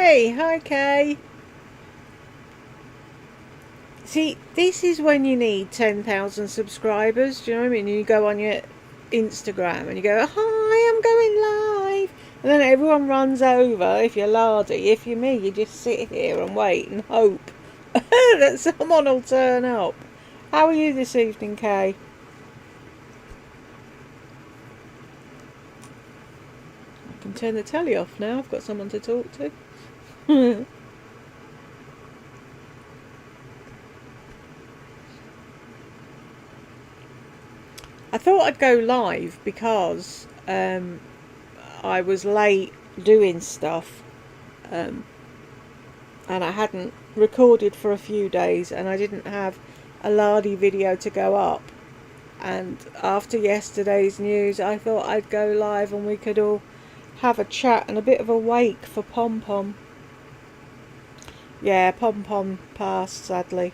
Kay! Hi, Kay. See, this is when you need 10,000 subscribers. Do you know what I mean? You go on your Instagram and you go, hi, I'm going live. And then everyone runs over if you're lardy. If you're me, you just sit here and wait and hope that someone will turn up. How are you this evening, Kay? I can turn the telly off now. I've got someone to talk to. I thought I'd go live because I was late doing stuff um, and I hadn't recorded for a few days and I didn't have a lardy video to go up. And after yesterday's news, I thought I'd go live and we could all have a chat and a bit of a wake for Pom Pom. Yeah, Pom Pom passed, sadly.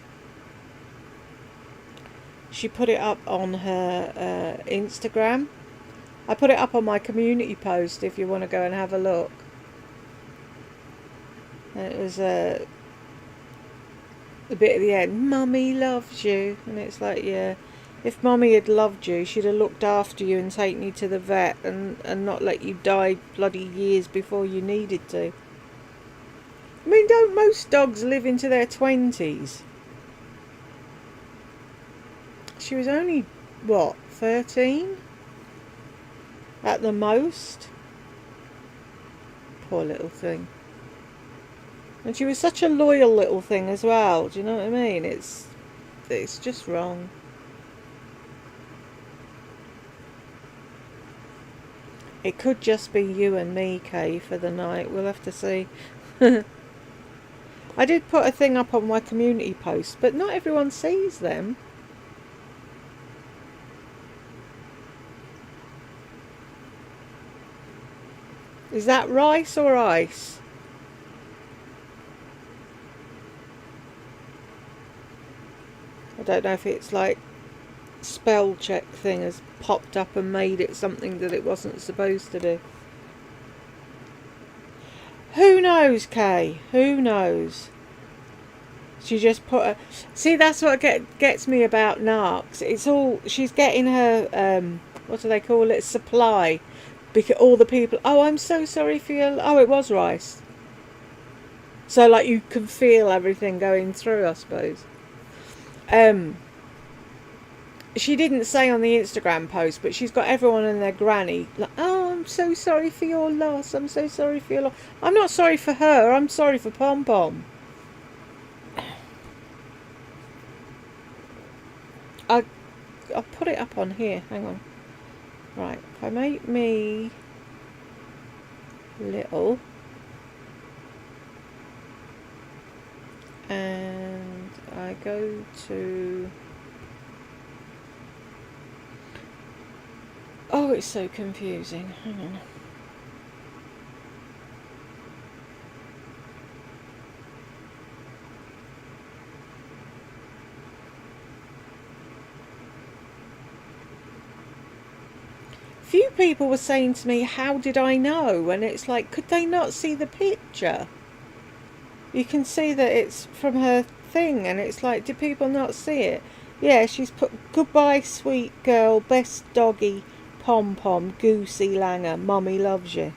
She put it up on her Instagram. I put it up on my community post if you want to go and have a look. And it was the bit at the end, Mummy loves you. And it's like, yeah, if Mummy had loved you, she'd have looked after you and taken you to the vet and not let you die bloody years before you needed to. I mean, don't most dogs live into their 20s? She was only, what, 13? At the most? Poor little thing. And she was such a loyal little thing as well, do you know what I mean? It's just wrong. It could just be you and me, Kay, for the night. We'll have to see. I did put a thing up on my community post, but not everyone sees them. Is that rice or ice? I don't know if it's like spell check thing has popped up and made it something that it wasn't supposed to do. Who knows, Kay? Who knows? She just put a... See, that's what gets me about narcs. It's all... She's getting her... what do they call it? Supply. Because all the people... Oh, I'm so sorry for your... Oh, it was rice. So, like, you can feel everything going through, I suppose. She didn't say on the Instagram post, but she's got everyone and their granny like, oh, I'm so sorry for your loss. I'm so sorry for your loss. I'm not sorry for her. I'm sorry for Pom Pom. I'll put it up on here. Hang on. Right. If I make me little and I go to... Oh, it's so confusing. Hang on. Few people were saying to me, how did I know? And it's like, could they not see the picture? You can see that it's from her thing, and it's like, do people not see it? Yeah, she's put, goodbye, sweet girl, best doggy, Pom Pom, Goosey Langer, Mummy loves you.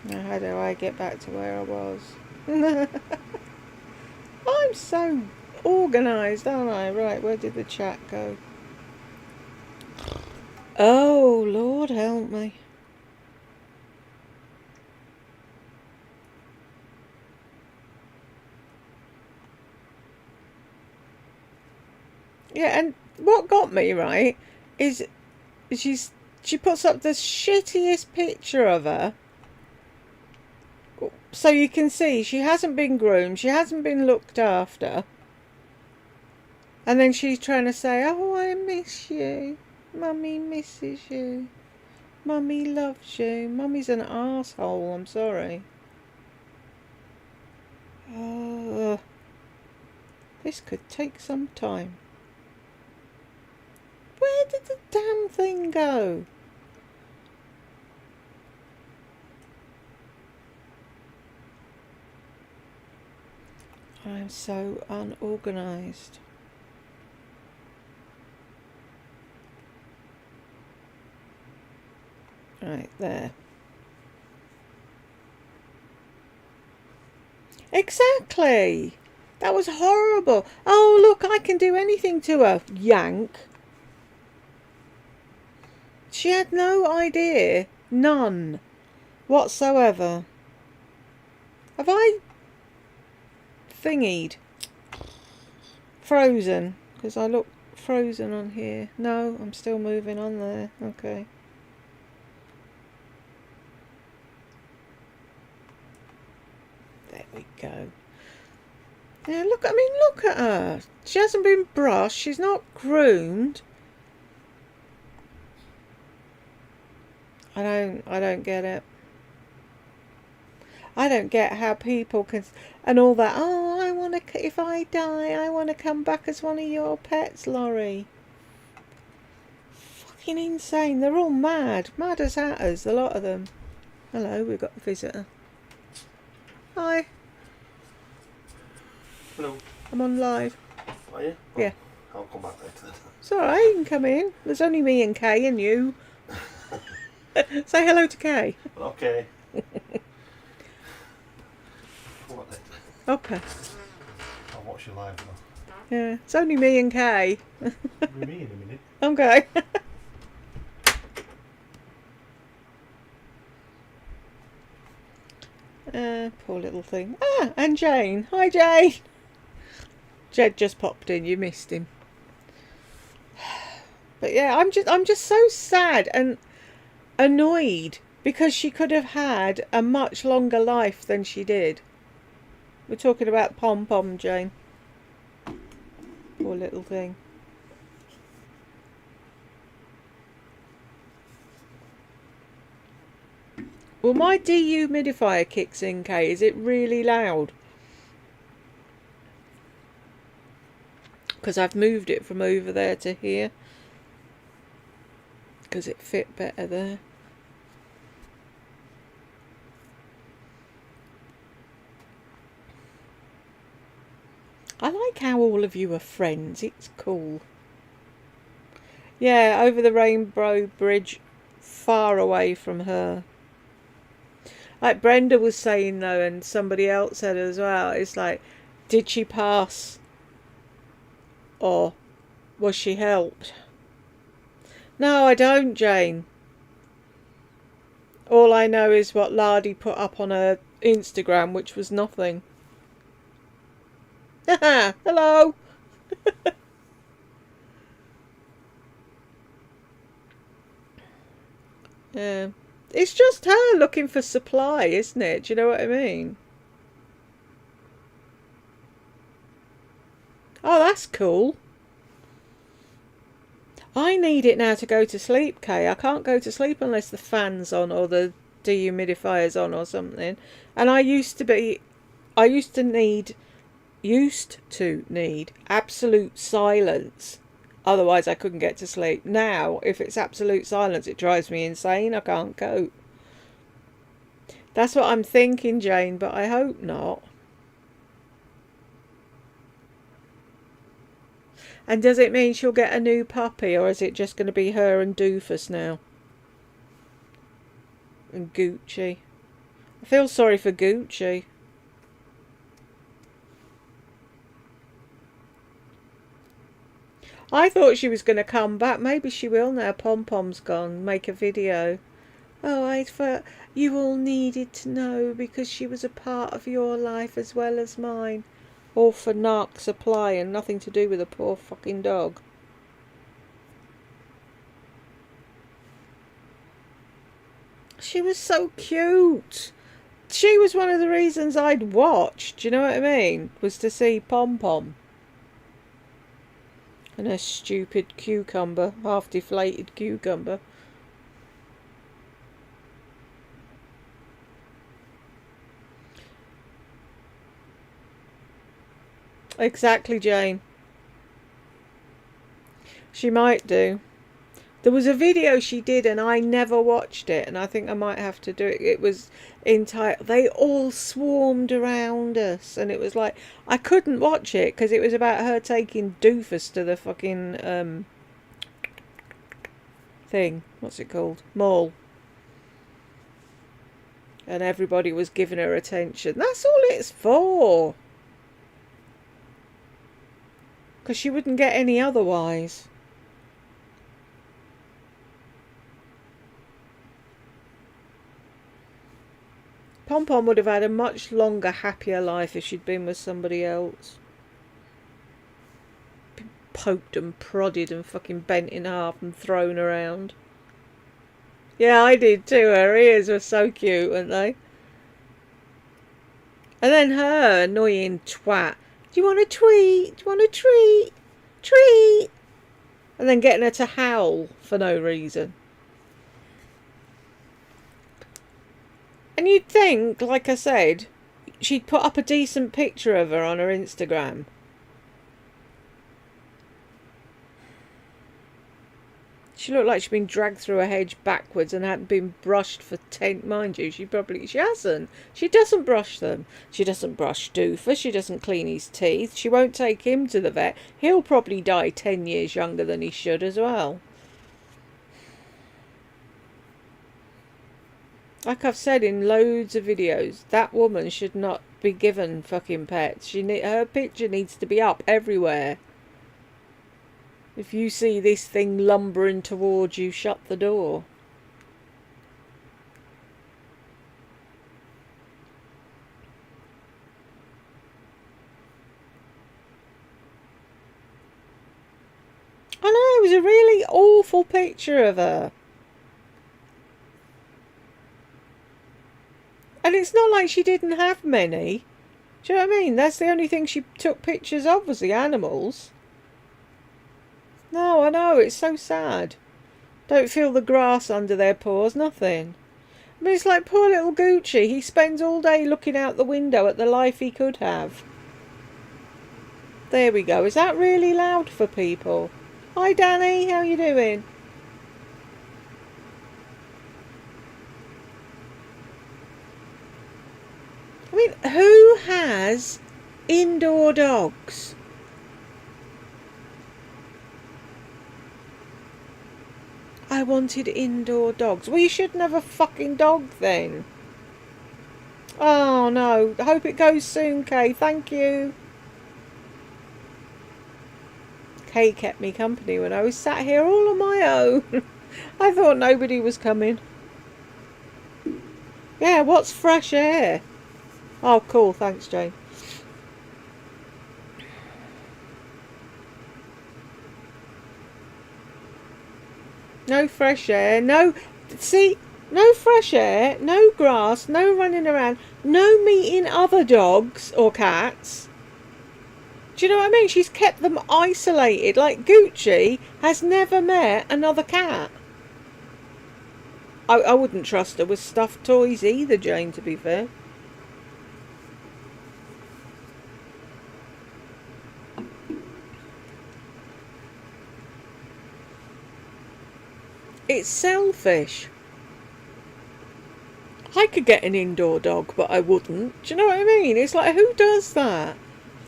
Now, how do I get back to where I was? I'm so organised, aren't I? Right, where did the chat go? Oh, Lord help me. Yeah, and what got me, right, is she puts up the shittiest picture of her. So you can see she hasn't been groomed, she hasn't been looked after. And then she's trying to say, oh, I miss you. Mummy misses you. Mummy loves you. Mummy's an arsehole, I'm sorry. Oh, this could take some time. Where did the damn thing go? I'm so unorganised. Right there. Exactly. That was horrible. Oh, look, I can do anything to her. Yank. She had no idea. None. Whatsoever. Have I thingied? Frozen. Because I look frozen on here. No, I'm still moving on there. Okay. There we go. Yeah, look at her. She hasn't been brushed. She's not groomed. I don't get it. I don't get how people can, and all that. Oh, I want to. If I die, I want to come back as one of your pets, Laurie. Fucking insane. They're all mad as hatters. A lot of them. Hello, we've got a visitor. Hi. Hello. I'm on live. Are you? Oh, yeah. I'll come back later. It's alright, you can come in. There's only me and Kay and you. Say hello to Kay. Okay. Come back later. Okay. I'll watch you live now. Yeah, it's only me and Kay. With me in a minute. Okay. Poor little thing. Ah, and Jane. Hi, Jane. Jed just popped in. You missed him. But yeah, I'm just so sad and annoyed because she could have had a much longer life than she did. We're talking about Pom Pom, Jane. Poor little thing. Well, my dehumidifier kicks in, Kay. Is it really loud? Because I've moved it from over there to here. Because it fit better there. I like how all of you are friends. It's cool. Yeah, over the Rainbow Bridge, far away from her. Like Brenda was saying though, and somebody else said as well, it's like, did she pass? Or was she helped? No, I don't, Jane. All I know is what Lardy put up on her Instagram, which was nothing. Hello. Yeah. It's just her looking for supply, isn't it? Do you know what I mean? Oh, that's cool. I need it now to go to sleep, Kay. I can't go to sleep unless the fan's on or the dehumidifier's on or something. And I used to need absolute silence. Otherwise I couldn't get to sleep. Now, if it's absolute silence, it drives me insane. I can't cope. That's what I'm thinking, Jane, but I hope not. And does it mean she'll get a new puppy, or is it just going to be her and Doofus now? And Gucci. I feel sorry for Gucci. I thought she was going to come back. Maybe she will now. Pom Pom's gone. Make a video. Oh, I thought you all needed to know because she was a part of your life as well as mine. All for narc supply and nothing to do with a poor fucking dog. She was so cute. She was one of the reasons I'd watch. Do you know what I mean? Was to see Pom Pom. And her stupid cucumber, half deflated cucumber. Exactly, Jane. She might do. There was a video she did and I never watched it, and I think I might have to do it. It was entitled "They All Swarmed Around Us," and it was like I couldn't watch it because it was about her taking doofus to the fucking thing. What's it called? Mall. And everybody was giving her attention. That's all it's for. Because she wouldn't get any otherwise. Pom Pom would have had a much longer, happier life if she'd been with somebody else. Been poked and prodded and fucking bent in half and thrown around. Yeah, I did too. Her ears were so cute, weren't they? And then her annoying twat. Do you want a tweet? Do you want a treat? Treat! And then getting her to howl for no reason. And you'd think, like I said, she'd put up a decent picture of her on her Instagram. She looked like she'd been dragged through a hedge backwards and hadn't been brushed for 10... Mind you, she hasn't. She doesn't brush them. She doesn't brush Doofus. She doesn't clean his teeth. She won't take him to the vet. He'll probably die 10 years younger than he should as well. Like I've said in loads of videos, that woman should not be given fucking pets. Her picture needs to be up everywhere. If you see this thing lumbering towards you, shut the door. I know, it was a really awful picture of her. And it's not like she didn't have many. Do you know what I mean? That's the only thing she took pictures of was the animals. No, I know, it's so sad. Don't feel the grass under their paws, nothing. I mean, it's like poor little Gucci. He spends all day looking out the window at the life he could have. There we go. Is that really loud for people? Hi, Danny. How you doing? I mean, who has indoor dogs? I wanted indoor dogs. Well, you shouldn't have a fucking dog then. Oh, no. I hope it goes soon, Kay. Thank you. Kay kept me company when I was sat here all on my own. I thought nobody was coming. Yeah, what's fresh air? Oh, cool. Thanks, Jane. No fresh air, no fresh air, no grass, no running around, no meeting other dogs or cats. Do you know what I mean? She's kept them isolated. Like Gucci has never met another cat. I wouldn't trust her with stuffed toys either, Jane, to be fair. It's selfish. I could get an indoor dog, but I wouldn't. Do you know what I mean? It's like, who does that?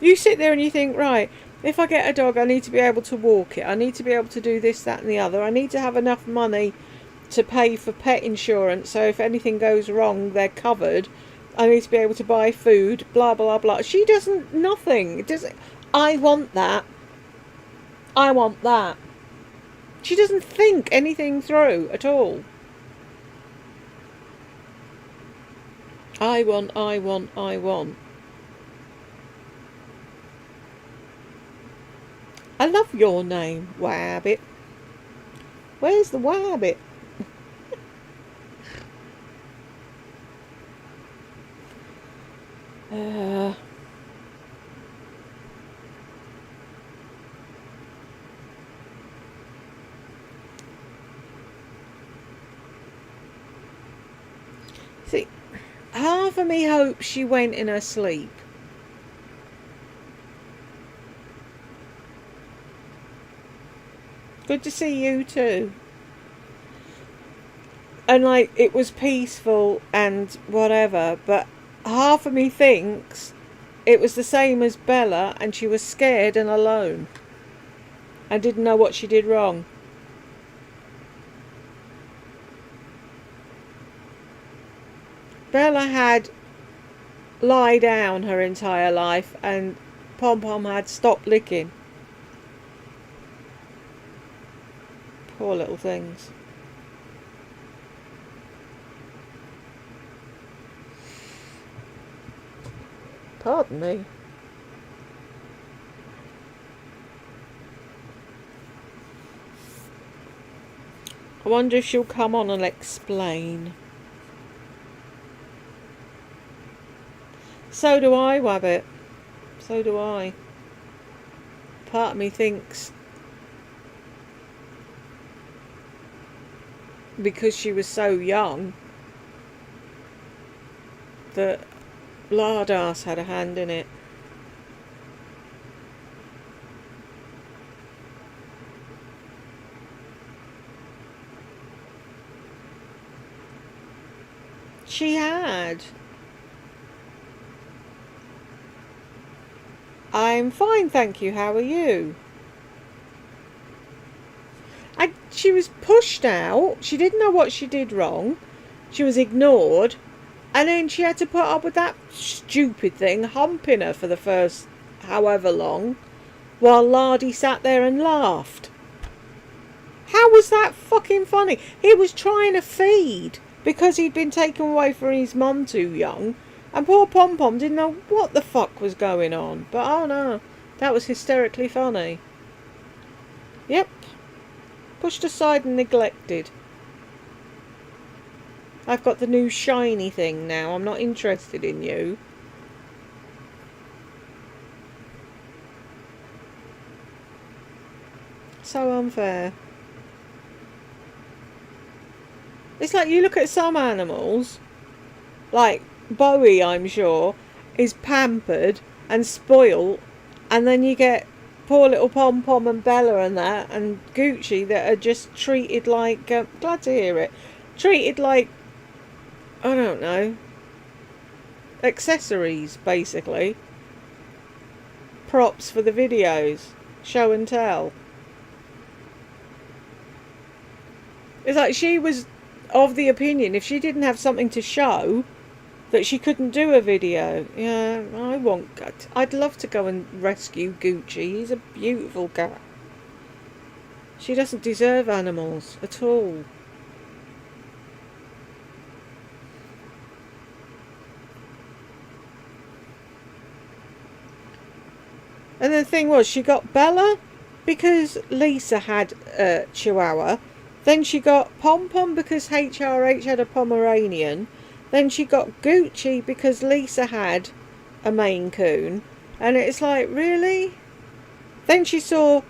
You sit there and you think, right, if I get a dog, I need to be able to walk it. I need to be able to do this, that and the other. I need to have enough money to pay for pet insurance, so if anything goes wrong, they're covered. I need to be able to buy food, blah, blah, blah. She doesn't, nothing. I want that. I want that. She doesn't think anything through at all. I want. I love your name, Wabbit. Where's the Wabbit? See, half of me hopes she went in her sleep. Good to see you too. And like it was peaceful and whatever, but half of me thinks it was the same as Bella and she was scared and alone and didn't know what she did wrong. Bella had lie down her entire life and Pom Pom had stopped licking. Poor little things. Pardon me. I wonder if she'll come on and explain. So do I, Wabbit. So do I. Part of me thinks because she was so young that Lardass had a hand in it. She had. I'm fine, thank you. How are you? She was pushed out. She didn't know what she did wrong. She was ignored. And then she had to put up with that stupid thing humping her for the first however long, while Lardy sat there and laughed. How was that fucking funny? He was trying to feed because he'd been taken away from his mum too young, and poor Pom Pom didn't know what the fuck was going on. But oh no, that was hysterically funny. Yep. Pushed aside and neglected. I've got the new shiny thing now. I'm not interested in you. So unfair. It's like you look at some animals, like Bowie, I'm sure, is pampered and spoilt, and then you get poor little Pom Pom and Bella and that, and Gucci that are just treated like, glad to hear it, treated like, I don't know, accessories, basically. Props for the videos. Show and tell. It's like she was of the opinion if she didn't have something to show that she couldn't do a video. Yeah, I'd love to go and rescue Gucci. He's a beautiful cat. She doesn't deserve animals at all. And the thing was, she got Bella because Lisa had a Chihuahua. Then she got Pom Pom because HRH had a Pomeranian. Then she got Gucci because Lisa had a Maine Coon. And it's like, really? Then she saw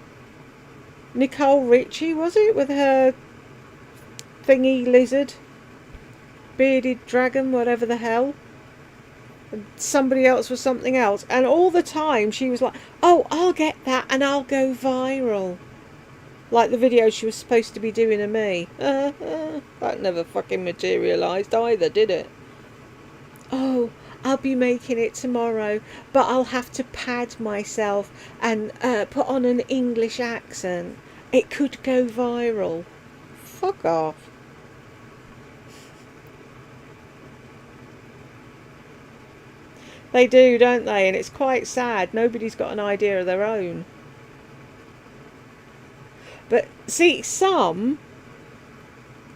Nicole Richie, was it? With her thingy lizard. Bearded dragon, whatever the hell. Somebody else was something else, and all the time she was like, oh, I'll get that and I'll go viral, like the video she was supposed to be doing of me. That never fucking materialised either, did it? Oh, I'll be making it tomorrow, but I'll have to pad myself and put on an English accent. It could go viral. Fuck off. They do, don't they? And it's quite sad. Nobody's got an idea of their own. But see, some,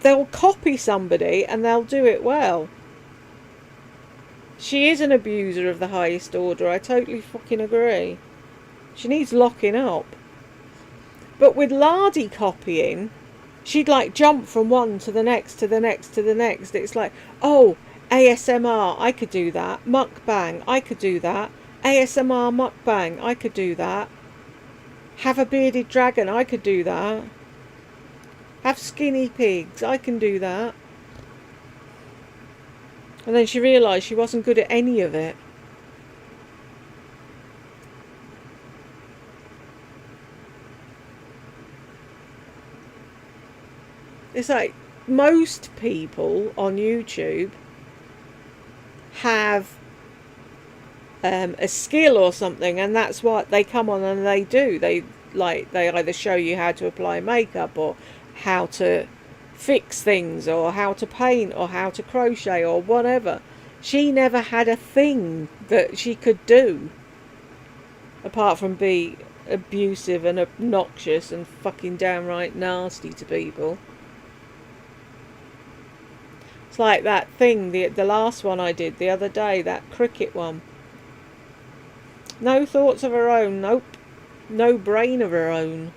they'll copy somebody and they'll do it well. She is an abuser of the highest order. I totally fucking agree. She needs locking up. But with Lardy copying, she'd like jump from one to the next to the next to the next. It's like, oh, ASMR, I could do that. Mukbang, I could do that. ASMR mukbang, I could do that. Have a bearded dragon, I could do that. Have skinny pigs, I can do that. And then she realised she wasn't good at any of it. It's like, most people on YouTube have a skill or something, and that's what they come on and they do. They either show you how to apply makeup, or how to fix things, or how to paint, or how to crochet, or whatever. She never had a thing that she could do apart from be abusive and obnoxious and fucking downright nasty to people. It's like that thing, the last one I did the other day, that cricket one. No thoughts of her own, nope. No brain of her own.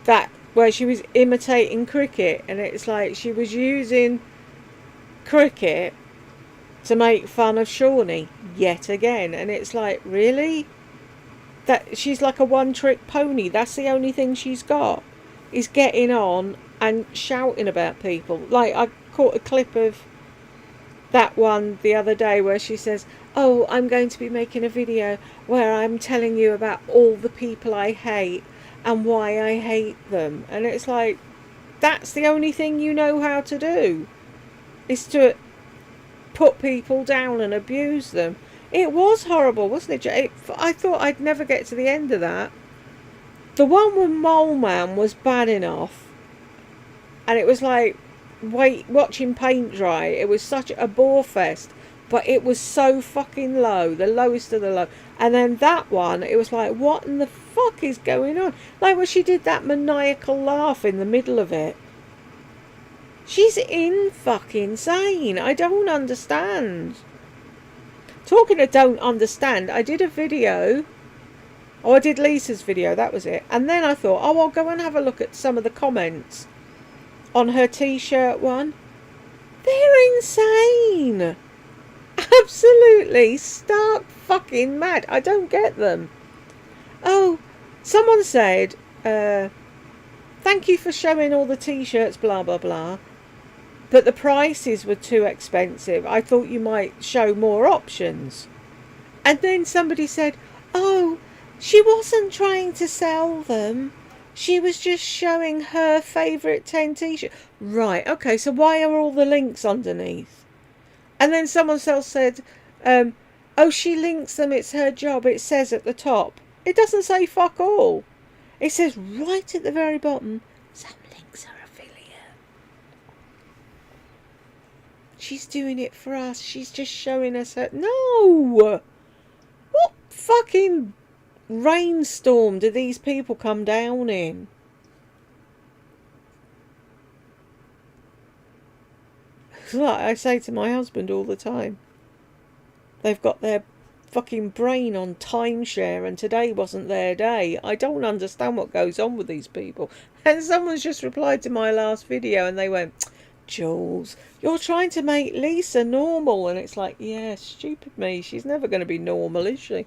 That, where she was imitating cricket, and it's like she was using cricket to make fun of Shawnee yet again, and it's like, really? That she's like a one-trick pony. That's the only thing she's got, is getting on and shouting about people. Like, I caught a clip of that one the other day where she says, oh, I'm going to be making a video where I'm telling you about all the people I hate and why I hate them. And it's like, that's the only thing you know how to do, is to put people down and abuse them. It was horrible, wasn't it? I thought I'd never get to the end of that. The one with Mole Man was bad enough, and it was like, watching paint dry. It was such a bore fest, but it was so fucking low, the lowest of the low. And then that one, it was like, what in the fuck is going on? Like when she did that maniacal laugh in the middle of it. She's fucking insane. I don't understand. Talking of don't understand, I did a video. Oh, I did Lisa's video, that was it. And then I thought, oh, I'll go and have a look at some of the comments on her t-shirt one. They're insane. Absolutely stark fucking mad. I don't get them. Oh, someone said, thank you for showing all the t-shirts, blah, blah, blah. But the prices were too expensive. I thought you might show more options. And then somebody said, oh, she wasn't trying to sell them. She was just showing her favourite 10 t-shirts. Right, okay, so why are all the links underneath? And then someone else said, oh, she links them, it's her job, it says at the top. It doesn't say fuck all. It says right at the very bottom, some links are affiliate. She's doing it for us, she's just showing us her... No! What fucking rainstorm do these people come down in? Like I say to my husband all the time, they've got their fucking brain on timeshare and today wasn't their day. I don't understand what goes on with these people. And someone's just replied to my last video and they went, Jules, you're trying to make Lisa normal. And it's like, yeah, stupid me, she's never going to be normal, is she?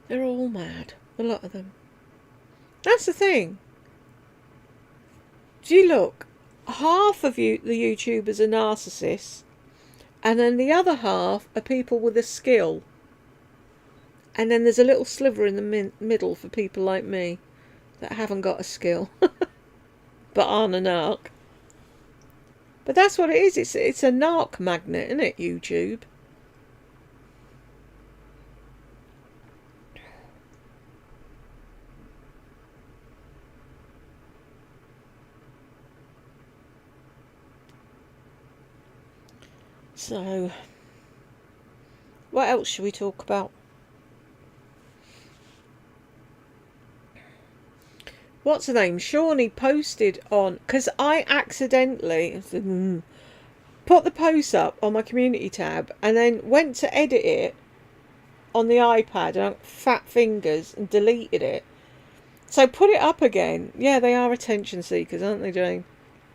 They're all mad, a lot of them. That's the thing. Do you look, half of the YouTubers are narcissists, and then the other half are people with a skill. And then there's a little sliver in the middle for people like me that haven't got a skill, but aren't a narc. But that's what it is. It's a narc magnet, isn't it, YouTube? So, what else should we talk about? What's her name? Shawnee posted on... Because I accidentally put the post up on my community tab and then went to edit it on the iPad and I got fat fingers and deleted it. So put it up again. Yeah, they are attention seekers, aren't they, Jane?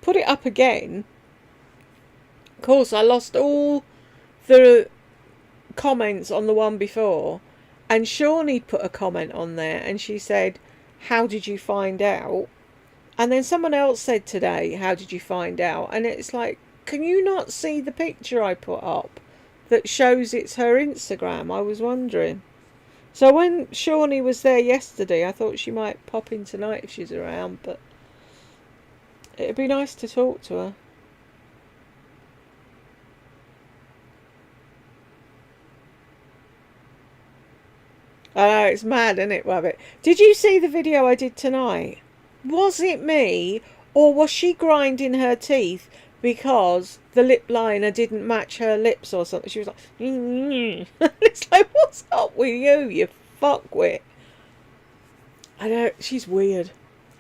Put it up again. Of course, I lost all the comments on the one before, and Shawnee put a comment on there and she said, how did you find out? And then someone else said today, how did you find out? And it's like, can you not see the picture I put up that shows it's her Instagram? I was wondering. So when Shawnee was there yesterday, I thought she might pop in tonight if she's around, but it'd be nice to talk to her. I know, it's mad, isn't it, Rabbit? Did you see the video I did tonight? Was it me, or was she grinding her teeth because the lip liner didn't match her lips or something? She was like, it's like, what's up with you fuckwit? I know, she's weird.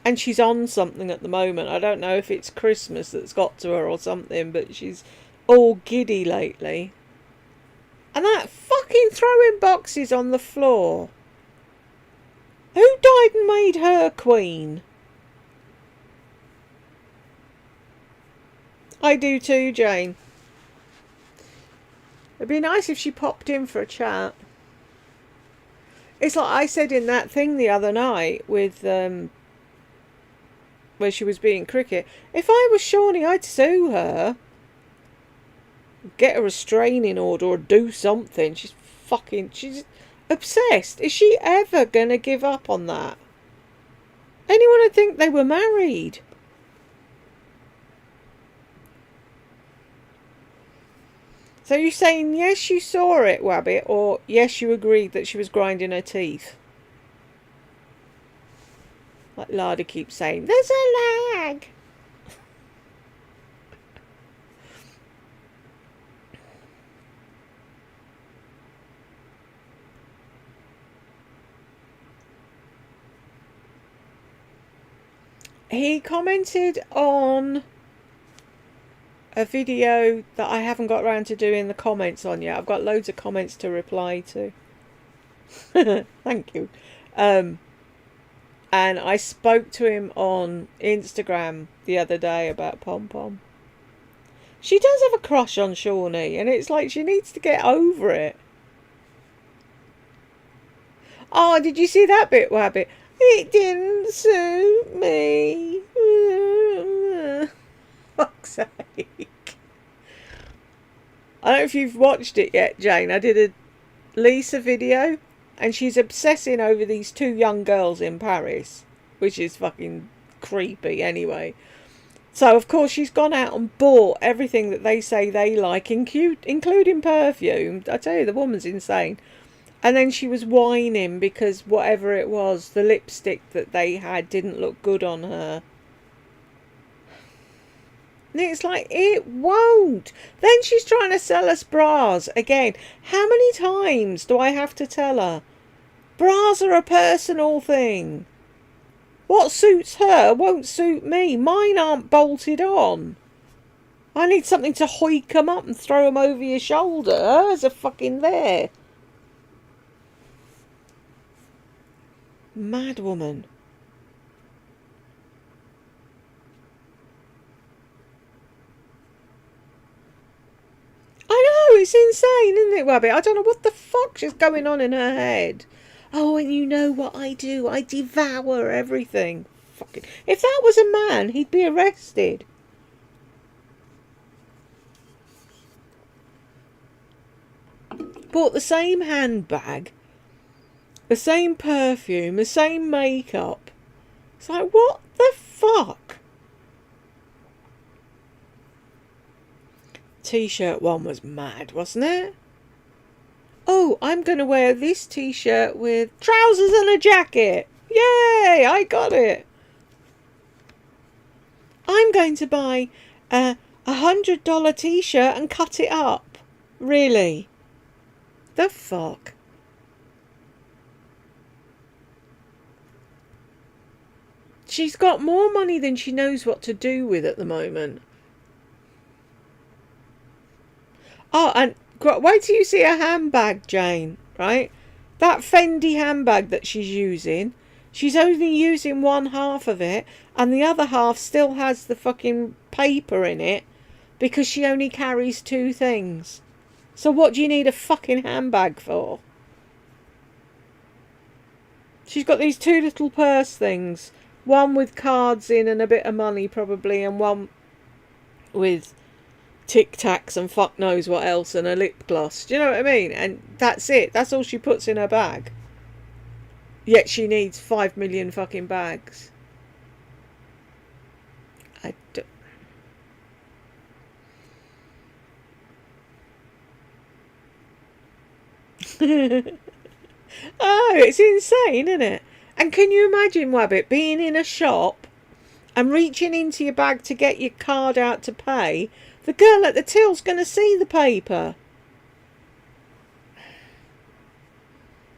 And she's on something at the moment. I don't know if it's Christmas that's got to her or something, but she's all giddy lately. And that fucking throwing boxes on the floor. Who died and made her queen? I do too, Jane. It'd be nice if she popped in for a chat. It's like I said in that thing the other night with where she was being cricket. If I was Shawnee, I'd sue her. Get a restraining order or do something. She's obsessed. Is she ever gonna give up on that? Anyone would think they were married. So you're saying yes, you saw it, Wabbit, or yes, you agreed that she was grinding her teeth? Like Lada keeps saying, there's a lag. He commented on a video that I haven't got around to doing the comments on yet. I've got loads of comments to reply to. Thank you. And I spoke to him on Instagram the other day about Pom Pom. She does have a crush on Shawnee, and it's like she needs to get over it. Oh, did you see that bit, Wabbit? It didn't suit me. Fuck's sake. I don't know if you've watched it yet, Jane. I did a Lisa video, and she's obsessing over these two young girls in Paris, which is fucking creepy anyway. So, of course, she's gone out and bought everything that they say they like, including perfume. I tell you, the woman's insane. And then she was whining because whatever it was, the lipstick that they had didn't look good on her. And it's like, it won't. Then she's trying to sell us bras again. How many times do I have to tell her? Bras are a personal thing. What suits her won't suit me. Mine aren't bolted on. I need something to hoik them up and throw them over your shoulder. Hers are fucking there. Mad woman. I know, it's insane, isn't it, Wabbit? I don't know what the fuck is going on in her head. Oh, and you know what I do? I devour everything. Fucking. If that was a man, he'd be arrested. Bought the same handbag, the same perfume, the same makeup. It's like, what the fuck? T-shirt one was mad, wasn't it? Oh, I'm going to wear this t-shirt with trousers and a jacket. Yay, I got it. I'm going to buy a $100 t-shirt and cut it up. Really? The fuck? She's got more money than she knows what to do with at the moment. Oh, and wait till you see a handbag, Jane, right? That Fendi handbag that she's using, she's only using one half of it, and the other half still has the fucking paper in it because she only carries two things. So what do you need a fucking handbag for? She's got these two little purse things. One with cards in and a bit of money probably, and one with Tic Tacs and fuck knows what else and a lip gloss. Do you know what I mean? And that's it. That's all she puts in her bag. Yet she needs 5 million fucking bags. I don't... Oh, it's insane, isn't it? And can you imagine, Wabbit, being in a shop and reaching into your bag to get your card out to pay? The girl at the till's going to see the paper.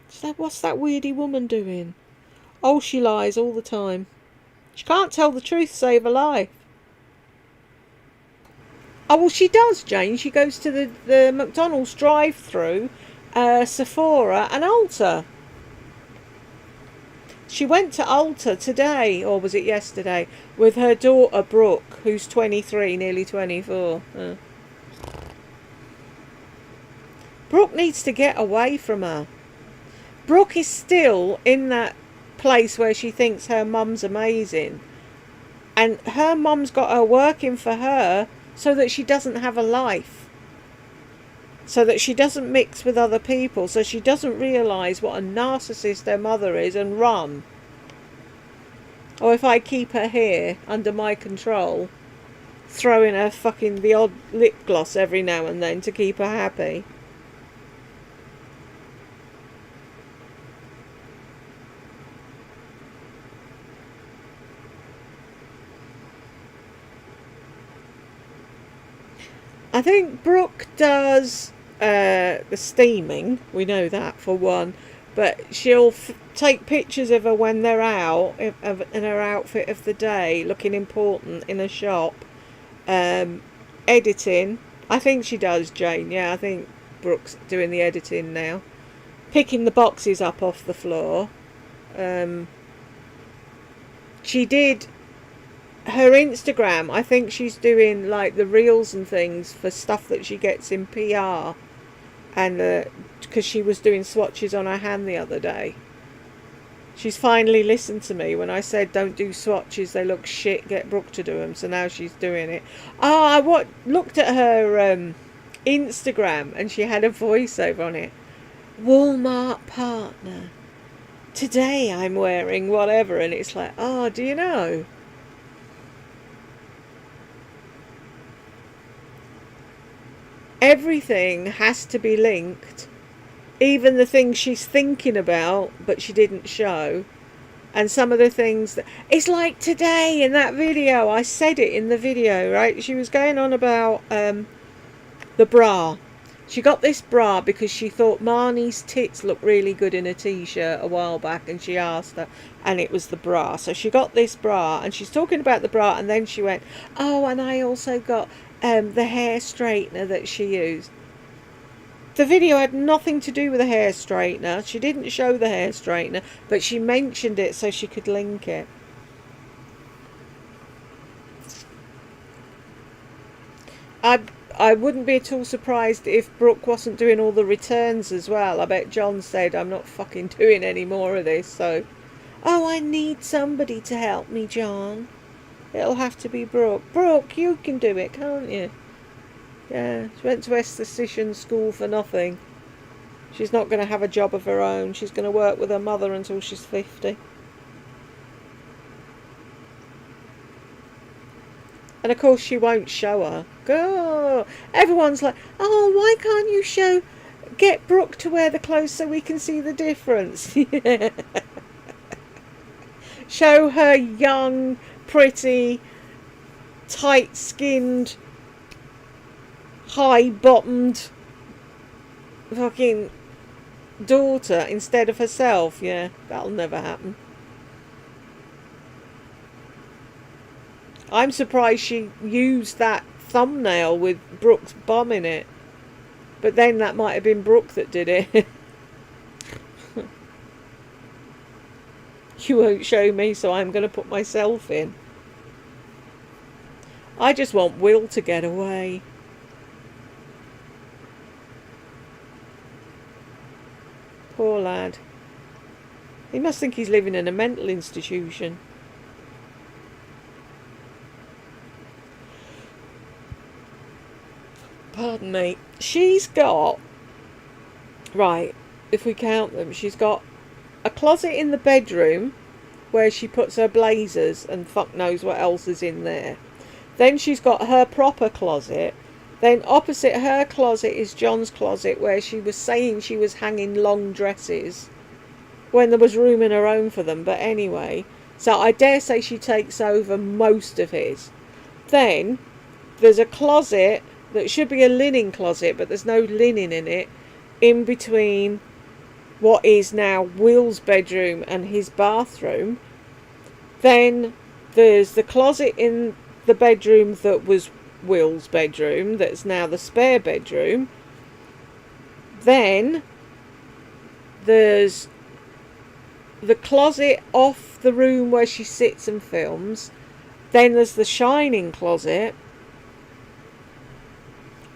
So what's that weirdy woman doing? Oh, she lies all the time. She can't tell the truth to save her life. Oh, well, she does, Jane. She goes to the McDonald's drive-through, Sephora and Ulta. She went to Ulta today, or was it yesterday, with her daughter Brooke, who's 23, nearly 24. Brooke needs to get away from her. Brooke is still in that place where she thinks her mum's amazing. And her mum's got her working for her so that she doesn't have a life. So that she doesn't mix with other people. So she doesn't realise what a narcissist her mother is and run. Or if I keep her here under my control, throwing her fucking the odd lip gloss every now and then to keep her happy. I think Brooke does the steaming. We know that for one. But she'll take pictures of her when they're out, in her outfit of the day, looking important in a shop. Editing. I think she does, Jane. Yeah, I think Brooke's doing the editing now. Picking the boxes up off the floor. She did... Her Instagram, I think she's doing like the reels and things for stuff that she gets in PR, and because she was doing swatches on her hand the other day. She's finally listened to me when I said don't do swatches, they look shit, get Brooke to do them, so now she's doing it. I looked at her Instagram and she had a voiceover on it. Walmart partner. Today I'm wearing whatever, and it's like, oh, do you know? Everything has to be linked, even the things she's thinking about but she didn't show, and some of the things that... It's like today in that video, I said it in the video, right? She was going on about the bra. She got this bra because she thought Marnie's tits looked really good in a t-shirt a while back, and she asked her, and it was the bra. So she got this bra, and she's talking about the bra, and then she went, oh, and I also got the hair straightener that she used. The video had nothing to do with the hair straightener. She didn't show the hair straightener, but she mentioned it so she could link it. I wouldn't be at all surprised if Brooke wasn't doing all the returns as well. I bet John said, I'm not fucking doing any more of this, so... Oh, I need somebody to help me, John. It'll have to be Brooke. Brooke, you can do it, can't you? Yeah, she went to esthetician school for nothing. She's not going to have a job of her own. She's going to work with her mother until she's 50. And of course she won't show her. Go. Everyone's like, oh, why can't you get Brooke to wear the clothes so we can see the difference? Yeah. Show her young, pretty, tight-skinned, high-bottomed fucking daughter instead of herself. Yeah, that'll never happen. I'm surprised she used that thumbnail with Brooke's bum in it. But then that might have been Brooke that did it. You won't show me, so I'm going to put myself in. I just want Will to get away. Poor lad. He must think he's living in a mental institution. pardon me, she's got, right, if we count them, she's got a closet in the bedroom where she puts her blazers and fuck knows what else is in there. Then she's got her proper closet. Then opposite her closet is John's closet, where she was saying she was hanging long dresses when there was room in her own for them. But anyway, so I dare say she takes over most of his. Then there's a closet that should be a linen closet, but there's no linen in it, in between what is now Will's bedroom and his bathroom. Then there's the closet in the bedroom that was Will's bedroom, that's now the spare bedroom. Then there's the closet off the room where she sits and films. Then there's the shining closet.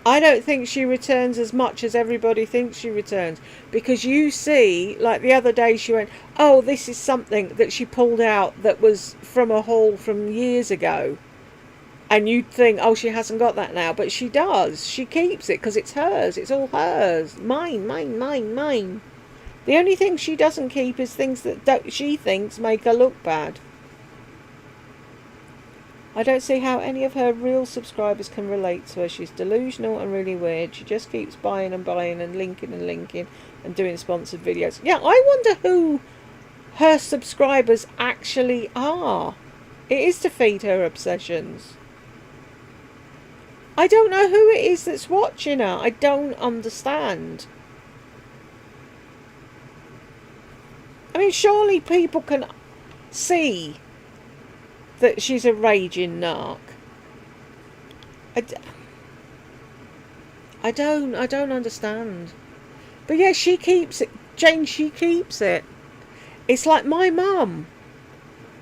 I don't think she returns as much as everybody thinks she returns, because you see, like the other day she went, oh, this is something that she pulled out that was from a haul from years ago, and you'd think, oh, she hasn't got that now, but she does. She keeps it because it's hers. It's all hers. Mine, mine, mine, mine. The only thing she doesn't keep is things that she thinks make her look bad. I don't see how any of her real subscribers can relate to her. She's delusional and really weird. She just keeps buying and buying and linking and doing sponsored videos. Yeah, I wonder who her subscribers actually are. It is to feed her obsessions. I don't know who it is that's watching her. I don't understand. I mean, surely people can see that she's a raging narc. I don't understand. But yeah, she keeps it. Jane, she keeps it. It's like my mum.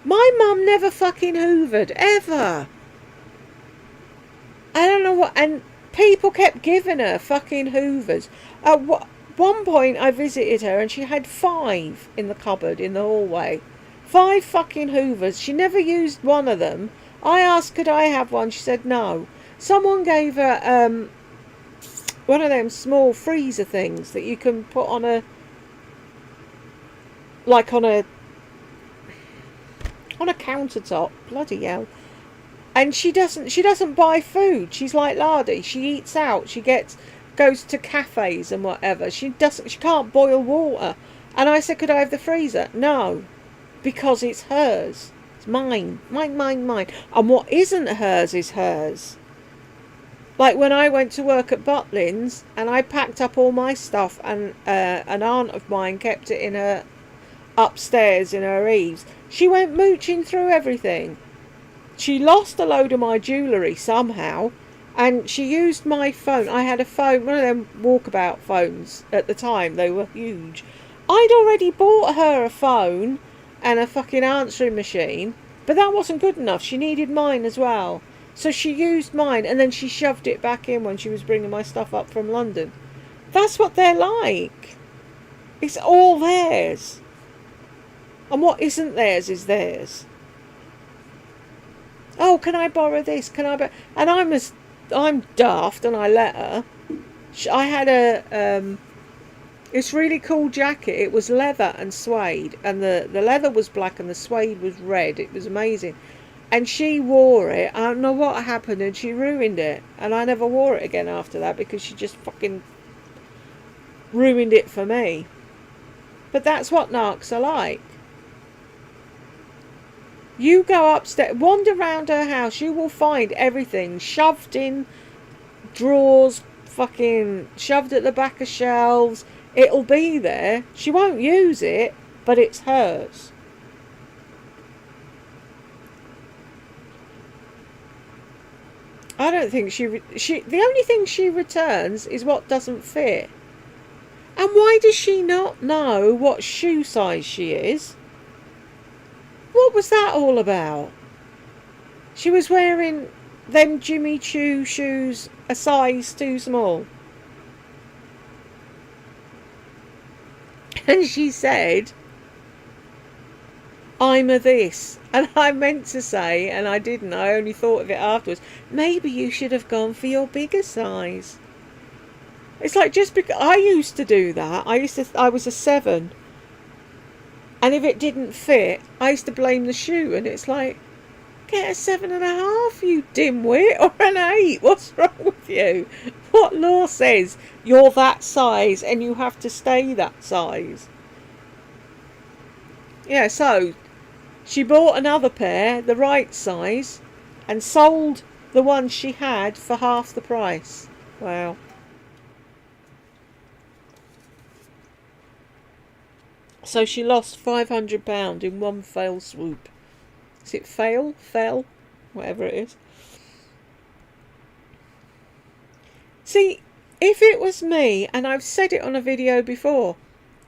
My mum never fucking hoovered, ever. I don't know what, and people kept giving her fucking hoovers. At one point I visited her and she had 5 in the cupboard in the hallway. 5 fucking hoovers. She never used one of them. I asked, could I have one? She said no. Someone gave her one of them small freezer things that you can put on a, like on a countertop. Bloody hell. And she doesn't buy food. She's like Lardy. She eats out. She goes to cafes and whatever. She can't boil water. And I said, could I have the freezer? No. Because it's hers. It's mine. Mine, mine, mine. And what isn't hers is hers. Like when I went to work at Butlins and I packed up all my stuff, and an aunt of mine kept it in her upstairs in her eaves. She went mooching through everything. She lost a load of my jewellery somehow, and she used my phone. I had a phone, one of them walkabout phones at the time. They were huge. I'd already bought her a phone and a fucking answering machine, but that wasn't good enough. She needed mine as well. So she used mine, and then she shoved it back in when she was bringing my stuff up from London. That's what they're like. It's all theirs. And what isn't theirs is theirs. Oh, can I borrow this? Can I borrow? And I'm daft, and I let her. I had this really cool jacket. It was leather and suede, and the leather was black and the suede was red. It was amazing. And she wore it. I don't know what happened, and she ruined it. And I never wore it again after that, because she just fucking ruined it for me. But that's what narcs are like. You go upstairs, wander around her house, you will find everything shoved in drawers, fucking shoved at the back of shelves. It'll be there. She won't use it, but it's hers. I don't think she the only thing she returns is what doesn't fit. And why does she not know what shoe size she is? What was that all about? She was wearing them Jimmy Choo shoes a size too small. And she said, I'm a this. And I meant to say, and I didn't, I only thought of it afterwards, maybe you should have gone for your bigger size. It's like, just because I used to do that. I was a 7, and if it didn't fit, I used to blame the shoe. And it's like, get a 7.5, you dimwit, or an 8. What's wrong with you? What law says you're that size and you have to stay that size? Yeah, so she bought another pair, the right size, and sold the one she had for half the price. Wow. So she lost £500 in one fell swoop. Is it fell? Whatever it is. See, if it was me, and I've said it on a video before,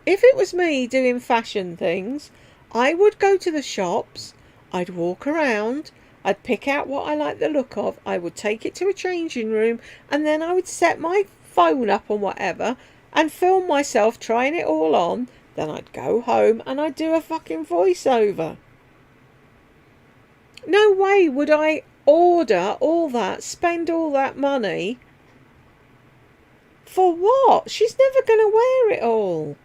if it was me doing fashion things, I would go to the shops, I'd walk around, I'd pick out what I like the look of, I would take it to a changing room, and then I would set my phone up or whatever and film myself trying it all on. Then I'd go home and I'd do a fucking voiceover. No way would I order all that, spend all that money. For what? She's never going to wear it all.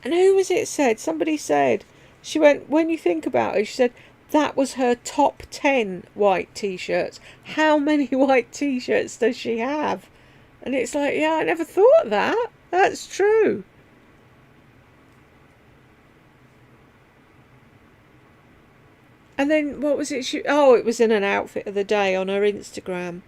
And who was it said? Somebody said, she went, when you think about it, she said, that was her top 10 white t-shirts. How many white t-shirts does she have? And it's like, yeah, I never thought of that. That's true. And then, what was it? It was in an outfit of the day on her Instagram.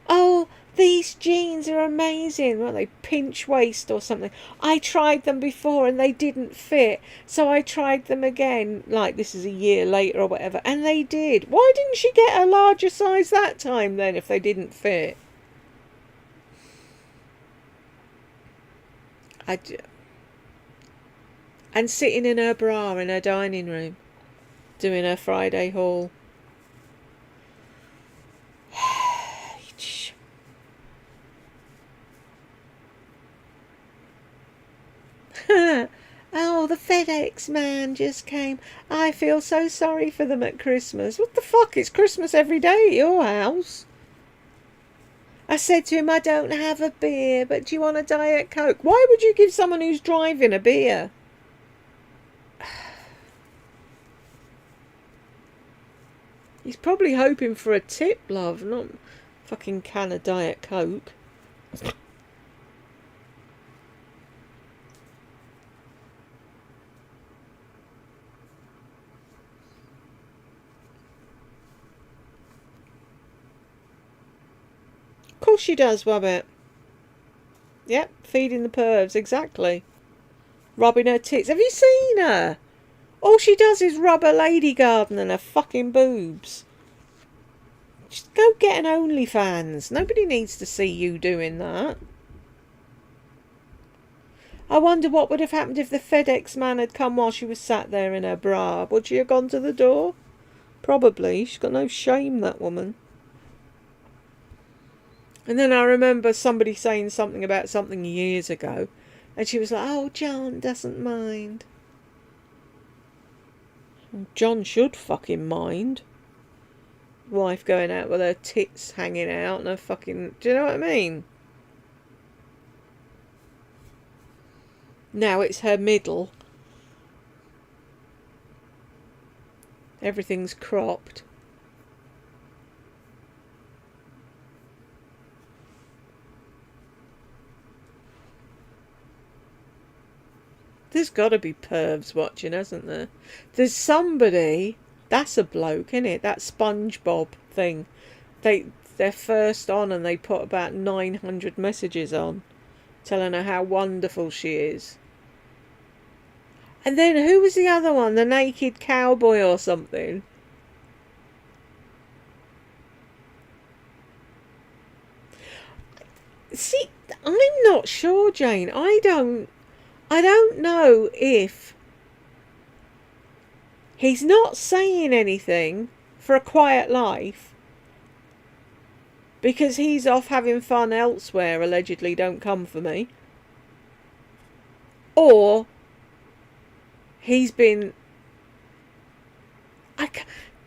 Oh, these jeans are amazing. Weren't they pinch waist or something? I tried them before and they didn't fit. So I tried them again, like this is a year later or whatever, and they did. Why didn't she get a larger size that time then if they didn't fit? And sitting in her bra in her dining room, doing her Friday haul. Oh, the FedEx man just came. I feel so sorry for them at Christmas. What the fuck? It's Christmas every day at your house. I said to him, I don't have a beer, but do you want a Diet Coke? Why would you give someone who's driving a beer? He's probably hoping for a tip, love, not fucking can of Diet Coke. Of course she does, Wabbit. Yep, feeding the pervs, exactly. Rubbing her tits. Have you seen her? All she does is rub her lady garden and her fucking boobs. Just go get an OnlyFans. Nobody needs to see you doing that. I wonder what would have happened if the FedEx man had come while she was sat there in her bra. Would she have gone to the door? Probably. She's got no shame, that woman. And then I remember somebody saying something about something years ago, and she was like, oh, John doesn't mind. John should fucking mind. Wife going out with her tits hanging out and her fucking... Do you know what I mean? Now it's her middle. Everything's cropped. There's got to be pervs watching, hasn't there? There's somebody... That's a bloke, isn't it? That SpongeBob thing. They're first on and they put about 900 messages on, telling her how wonderful she is. And then who was the other one? The naked cowboy or something? See, I'm not sure, Jane. I don't know if he's not saying anything for a quiet life because he's off having fun elsewhere, allegedly, don't come for me. Or he's been...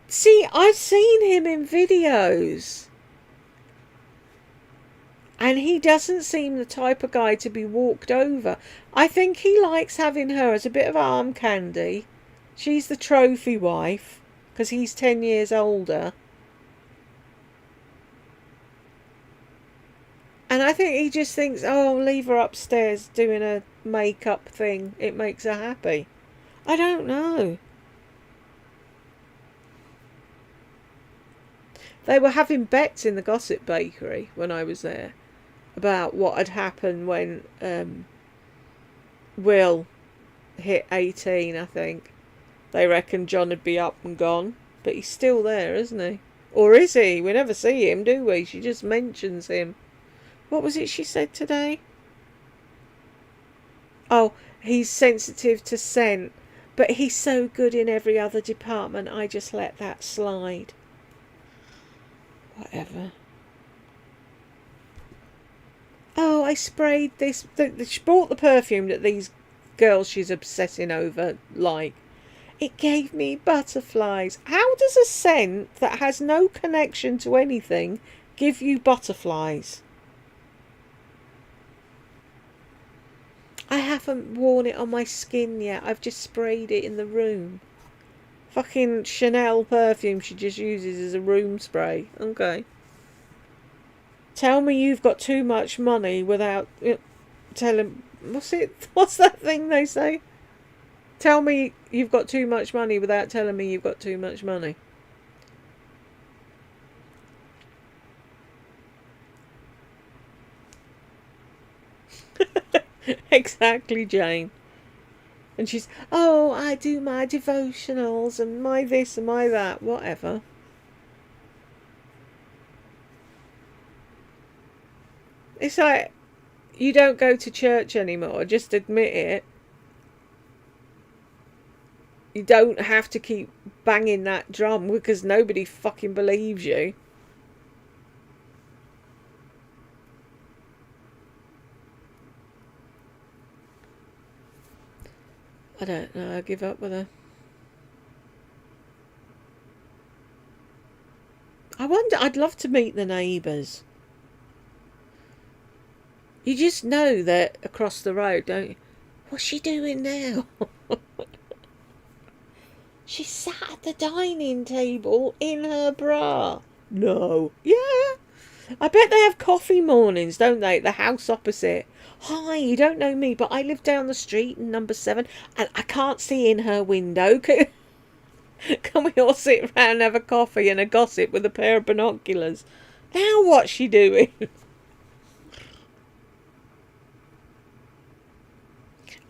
See, I've seen him in videos. And he doesn't seem the type of guy to be walked over. I think he likes having her as a bit of arm candy. She's the trophy wife, because he's 10 years older. And I think he just thinks, oh, leave her upstairs doing a makeup thing. It makes her happy. I don't know. They were having bets in the Gossip Bakery when I was there about what had happened when Will hit 18, I think. They reckon John would be up and gone. But he's still there, isn't he? Or is he? We never see him, do we? She just mentions him. What was it she said today? Oh, he's sensitive to scent. But he's so good in every other department, I just let that slide. Whatever. Oh, I sprayed this. She bought the perfume that these girls she's obsessing over like. It gave me butterflies. How does a scent that has no connection to anything give you butterflies? I haven't worn it on my skin yet. I've just sprayed it in the room. Fucking Chanel perfume she just uses as a room spray. Okay. Tell me you've got too much money without telling... What's that thing they say? Tell me you've got too much money without telling me you've got too much money. Exactly, Jane. And she's, oh, I do my devotionals and my this and my that, whatever. It's like, you don't go to church anymore, just admit it. You don't have to keep banging that drum because nobody fucking believes you. I don't know, I'll give up with her. I wonder, I'd love to meet the neighbours. You just know that across the road, don't you? What's she doing now? She sat at the dining table in her bra. No. Yeah. I bet they have coffee mornings, don't they? At the house opposite. Hi, you don't know me, but I live down the street in number 7 and I can't see in her window. Can we all sit around and have a coffee and a gossip with a pair of binoculars? Now what's she doing?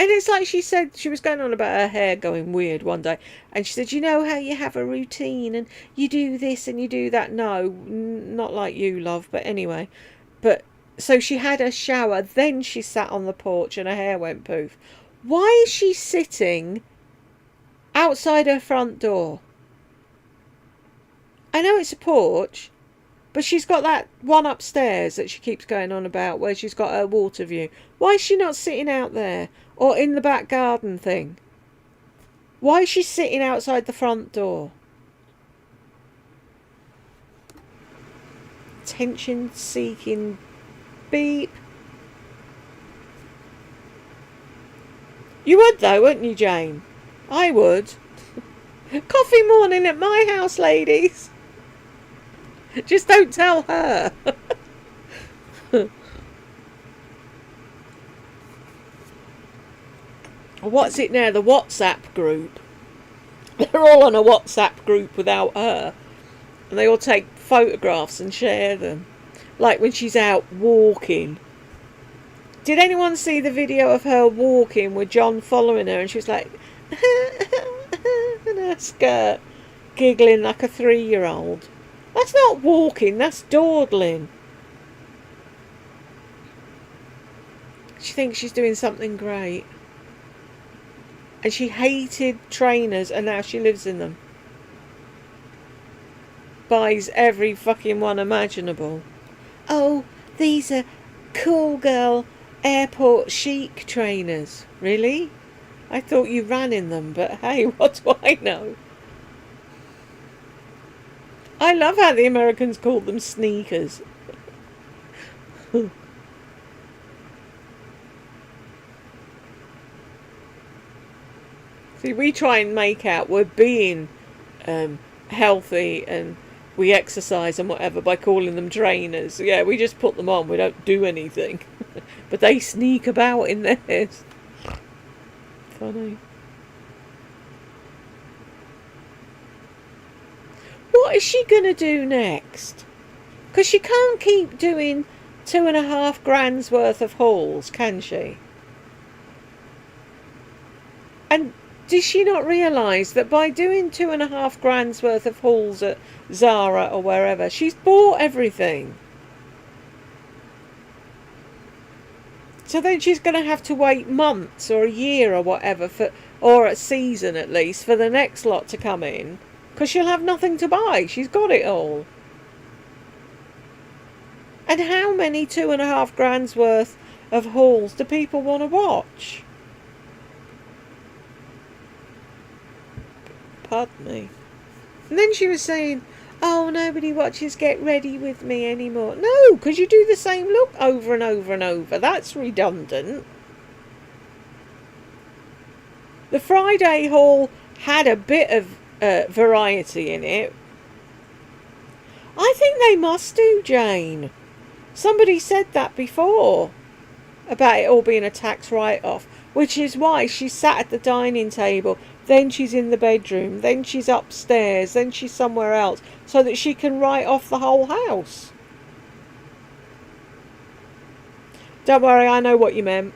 And it's like she said, she was going on about her hair going weird one day. And she said, you know how you have a routine and you do this and you do that? No, not like you, love. But anyway. But so she had a shower. Then she sat on the porch and her hair went poof. Why is she sitting outside her front door? I know it's a porch. But she's got that one upstairs that she keeps going on about where she's got her water view. Why is she not sitting out there? Or in the back garden thing? Why is she sitting outside the front door? Attention-seeking beep. You would though, wouldn't you, Jane? I would. Coffee morning at my house, ladies. Just don't tell her. What's it now? The WhatsApp group. They're all on a WhatsApp group without her. And they all take photographs and share them. Like when she's out walking. Did anyone see the video of her walking with John following her? And she was like... in her skirt. Giggling like a 3-year-old. That's not walking, that's dawdling. She thinks she's doing something great. And she hated trainers and now she lives in them. Buys every fucking one imaginable. Oh, these are cool girl airport chic trainers. Really? I thought you ran in them, but hey, what do I know? I love how the Americans call them sneakers. See, we try and make out we're being healthy and we exercise and whatever by calling them trainers. Yeah, we just put them on. We don't do anything. But they sneak about in theirs. Funny. What is she going to do next? Because she can't keep doing 2.5 grand's worth of hauls, can she? And does she not realise that by doing 2.5 grand's worth of hauls at Zara or wherever, she's bought everything? So then she's going to have to wait months or a year or whatever, or a season at least, for the next lot to come in. Because she'll have nothing to buy. She's got it all. And how many 2.5 grand's worth of hauls do people want to watch? Pardon me. And then she was saying, oh, nobody watches Get Ready With Me anymore. No, because you do the same look over and over and over. That's redundant. The Friday haul had a bit of variety in it. I think they must do, Jane. Somebody said that before about it all being a tax write-off, which is why she's sat at the dining table, then she's in the bedroom, then she's upstairs, then she's somewhere else, so that she can write off the whole house. Don't worry, I know what you meant.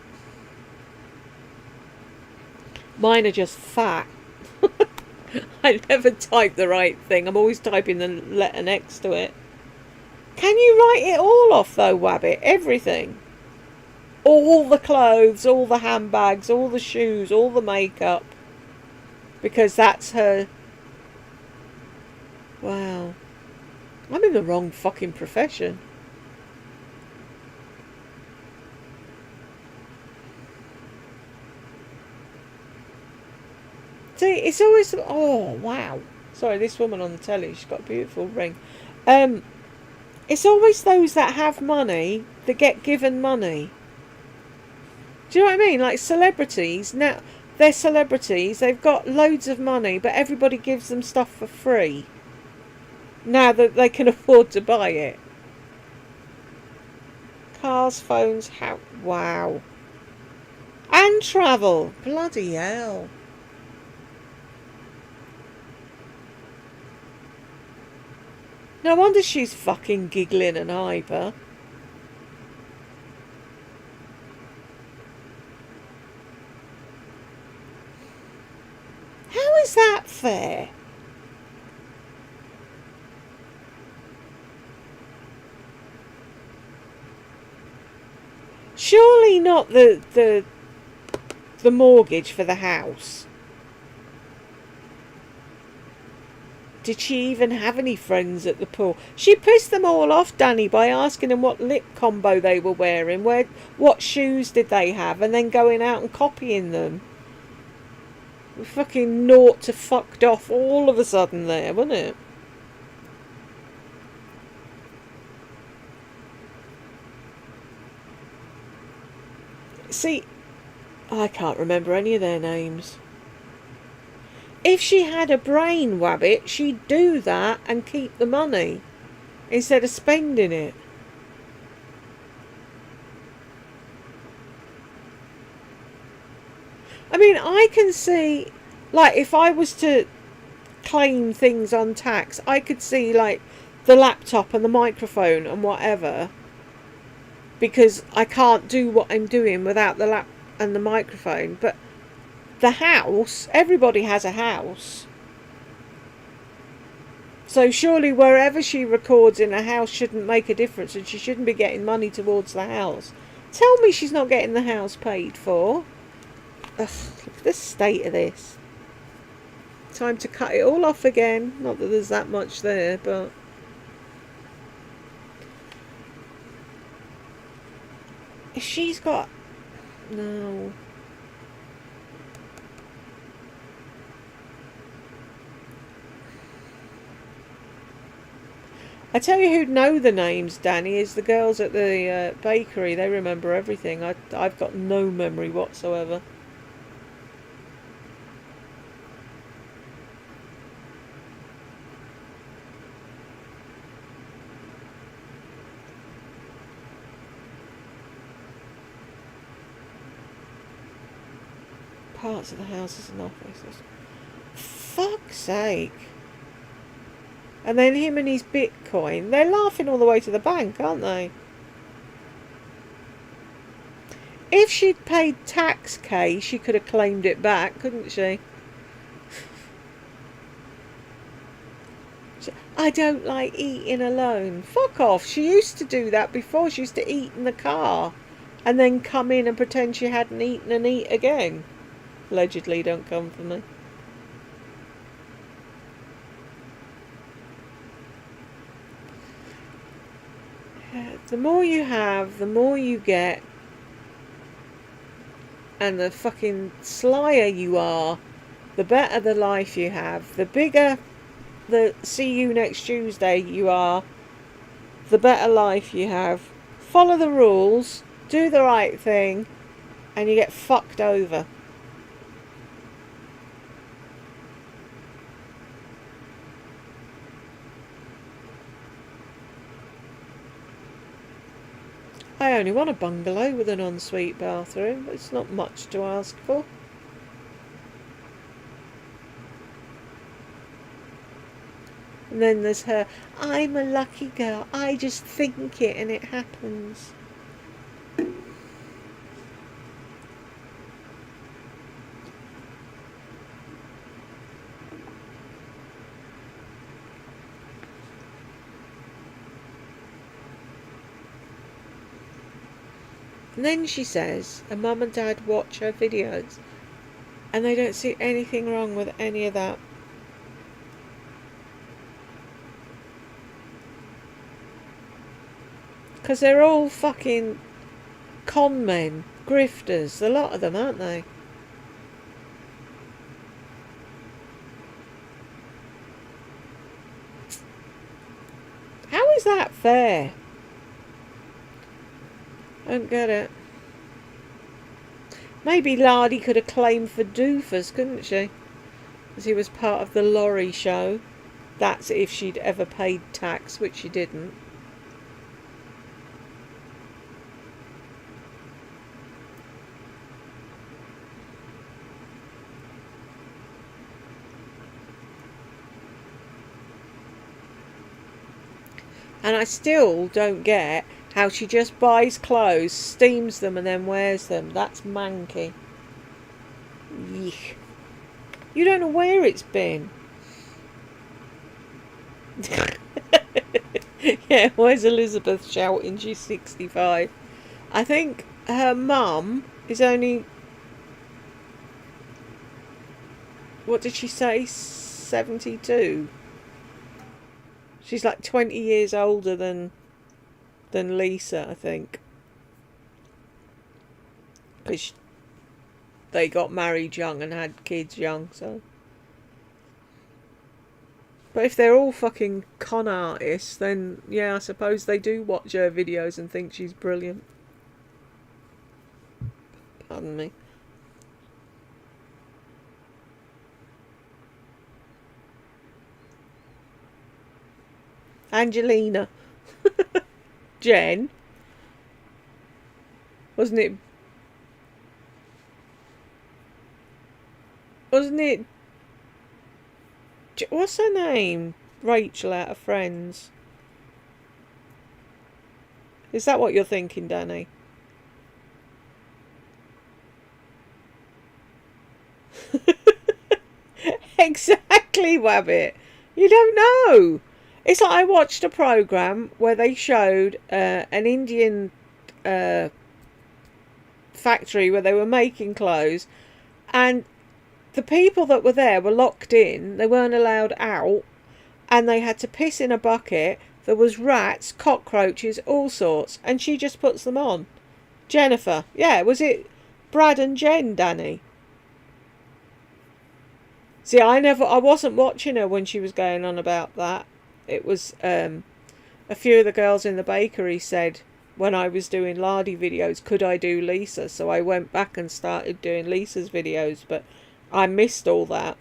Mine are just fat. I never type the right thing. I'm always typing the letter next to it. Can you write it all off though, Wabbit? Everything. All the clothes, all the handbags, all the shoes, all the makeup. Because that's her. Wow. I'm in the wrong fucking profession. See, it's always... Oh, wow. Sorry, this woman on the telly, she's got a beautiful ring. It's always those that have money that get given money. Do you know what I mean? Like celebrities, now they're celebrities, they've got loads of money, but everybody gives them stuff for free. Now that they can afford to buy it. Cars, phones, how... Wow. And travel. Bloody hell. No wonder she's fucking giggling and hyper. How is that fair? Surely not the mortgage for the house. Did she even have any friends at the pool? She pissed them all off, Danny, by asking them what lip combo they were wearing, what shoes did they have, and then going out and copying them. Fucking naught to fucked off all of a sudden there, wasn't it? See, I can't remember any of their names. If she had a brain, Wabbit, she'd do that and keep the money instead of spending it. I mean, I can see, like, if I was to claim things on tax, I could see, like, the laptop and the microphone and whatever, because I can't do what I'm doing without the lap and the microphone. But the house, everybody has a house. So surely wherever she records in a house shouldn't make a difference, and she shouldn't be getting money towards the house. Tell me she's not getting the house paid for. Ugh, look at the state of this. Time to cut it all off again. Not that there's that much there, but... if she's got... No... I tell you who'd know the names, Danny, is the girls at the bakery. They remember everything. I've got no memory whatsoever. parts of the house as an office. Fuck's sake. And then him and his Bitcoin. They're laughing all the way to the bank, aren't they? If she'd paid tax, Kay, she could have claimed it back, couldn't she? I don't like eating alone. Fuck off. She used to do that before. She used to eat in the car and then come in and pretend she hadn't eaten and eat again. Allegedly, don't come for me. The more you have, the more you get. And the fucking slyer you are, the better the life you have. The bigger the see you next Tuesday you are, the better life you have. Follow the rules, do the right thing, and you get fucked over. I only want a bungalow with an ensuite bathroom. It's not much to ask for. And then there's her, I'm a lucky girl. I just think it and it happens. And then she says, and Mum and Dad watch her videos and they don't see anything wrong with any of that. Because they're all fucking con men, grifters, a lot of them, aren't they? How is that fair? Don't get it. Maybe Lardy could have claimed for Doofus, couldn't she? As he was part of the lorry show. That's if she'd ever paid tax, which she didn't. And I still don't get how she just buys clothes, steams them and then wears them. That's manky. Yeesh. You don't know where it's been. Yeah, where's Elizabeth shouting she's 65? I think her mum is only... What did she say? 72? She's like 20 years older than Lisa, I think. Because they got married young and had kids young, so. But if they're all fucking con artists, then yeah, I suppose they do watch her videos and think she's brilliant. Pardon me. Angelina. Jen. Wasn't it? What's her name? Rachel out of Friends. Is that what you're thinking, Danny? Exactly, Wabbit. You don't know. It's like I watched a programme where they showed an Indian factory where they were making clothes, and the people that were there were locked in. They weren't allowed out, and they had to piss in a bucket. There was rats, cockroaches, all sorts, and she just puts them on. Jennifer. Yeah, was it Brad and Jen, Danny? See, I wasn't watching her when she was going on about that. It was a few of the girls in the bakery said when I was doing Lardy videos, could I do Lisa? So I went back and started doing Lisa's videos, but I missed all that.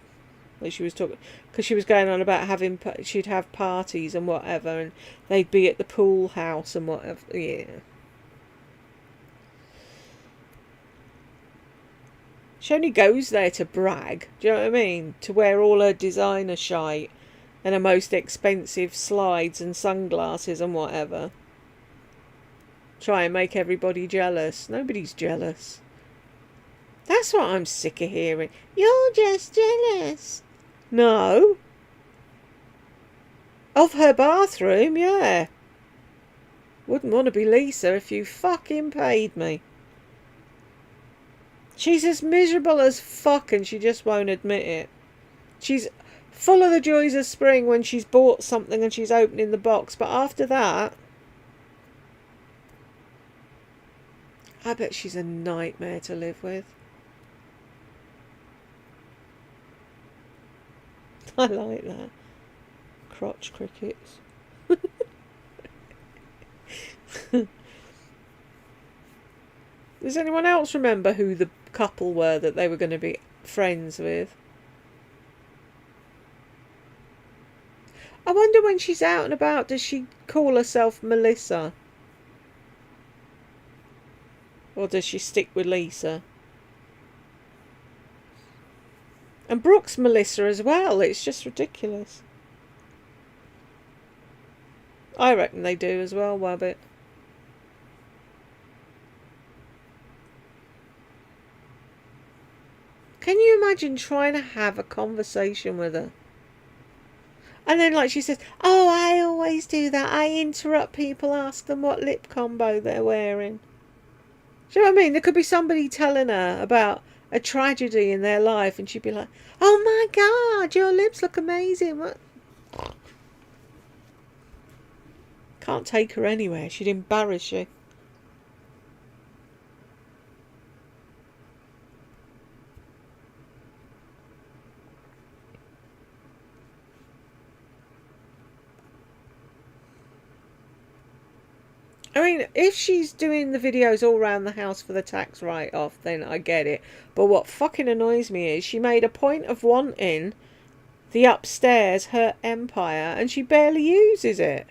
When she was talking, because she was going on about she'd have parties and whatever, and they'd be at the pool house and whatever. Yeah. She only goes there to brag. Do you know what I mean? To wear all her designer shite and her most expensive slides and sunglasses and whatever. Try and make everybody jealous. Nobody's jealous. That's what I'm sick of hearing. You're just jealous. No. Of her bathroom, yeah. Wouldn't want to be Lisa if you fucking paid me. She's as miserable as fuck and she just won't admit it. She's full of the joys of spring when she's bought something and she's opening the box. But after that, I bet she's a nightmare to live with. I like that. Crotch crickets. Does anyone else remember who the couple were that they were going to be friends with? I wonder when she's out and about, does she call herself Melissa? Or does she stick with Lisa? And Brooke's Melissa as well. It's just ridiculous. I reckon they do as well, Wabbit. Can you imagine trying to have a conversation with her? And then, like, she says, oh, I always do that. I interrupt people, ask them what lip combo they're wearing. Do you know what I mean? There could be somebody telling her about a tragedy in their life and she'd be like, oh my God, your lips look amazing. What? Can't take her anywhere. She'd embarrass you. I mean, if she's doing the videos all around the house for the tax write-off, then I get it. But what fucking annoys me is she made a point of wanting the upstairs, her empire, and she barely uses it.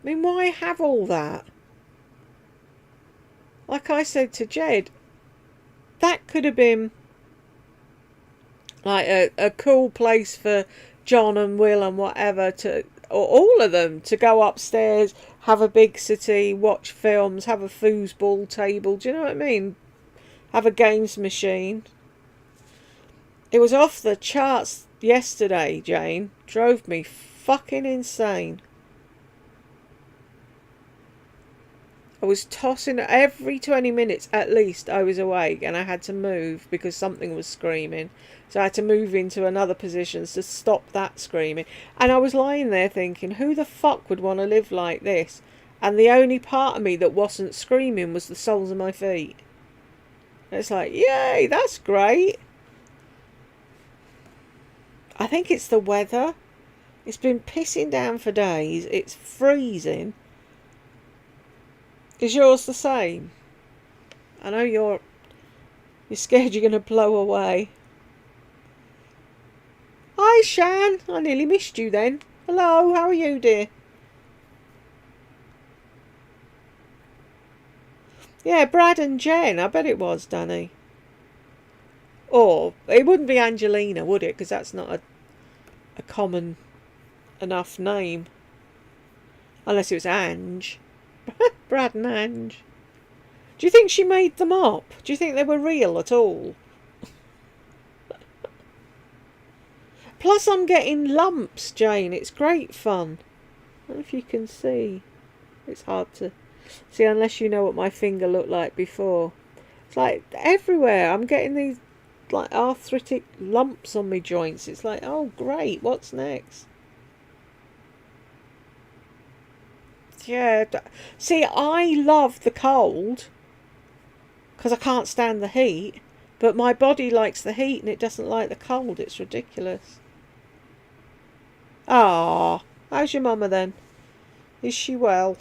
I mean, why have all that? Like I said to Jed, that could have been like a cool place for John and Will and whatever to, or all of them, to go upstairs, have a big city, watch films, have a foosball table. Do you know what I mean? Have a games machine. It was off the charts yesterday, Jane. Drove me fucking insane. I was tossing every 20 minutes at least. I was awake and I had to move because something was screaming. So I had to move into another position to stop that screaming. And I was lying there thinking, who the fuck would want to live like this? And the only part of me that wasn't screaming was the soles of my feet. It's like, yay, that's great. I think it's the weather. It's been pissing down for days. It's freezing. Is yours the same? I know you're scared you're going to blow away. Hi, Shan. I nearly missed you then. Hello, how are you, dear? Yeah, Brad and Jen. I bet it was, Danny. Or it wouldn't be Angelina, would it? Because that's not a common enough name. Unless it was Ange. Brad and Ange. Do you think she made them up? Do you think they were real at all? Plus I'm getting lumps, Jane. It's great fun. I don't know if you can see. It's hard to see unless you know what my finger looked like before. It's like everywhere. I'm getting these like arthritic lumps on my joints. It's like, oh great, what's next? Yeah, see, I love the cold because I can't stand the heat, but my body likes the heat and it doesn't like the cold. It's ridiculous. Ah, how's your mama then? Is she well?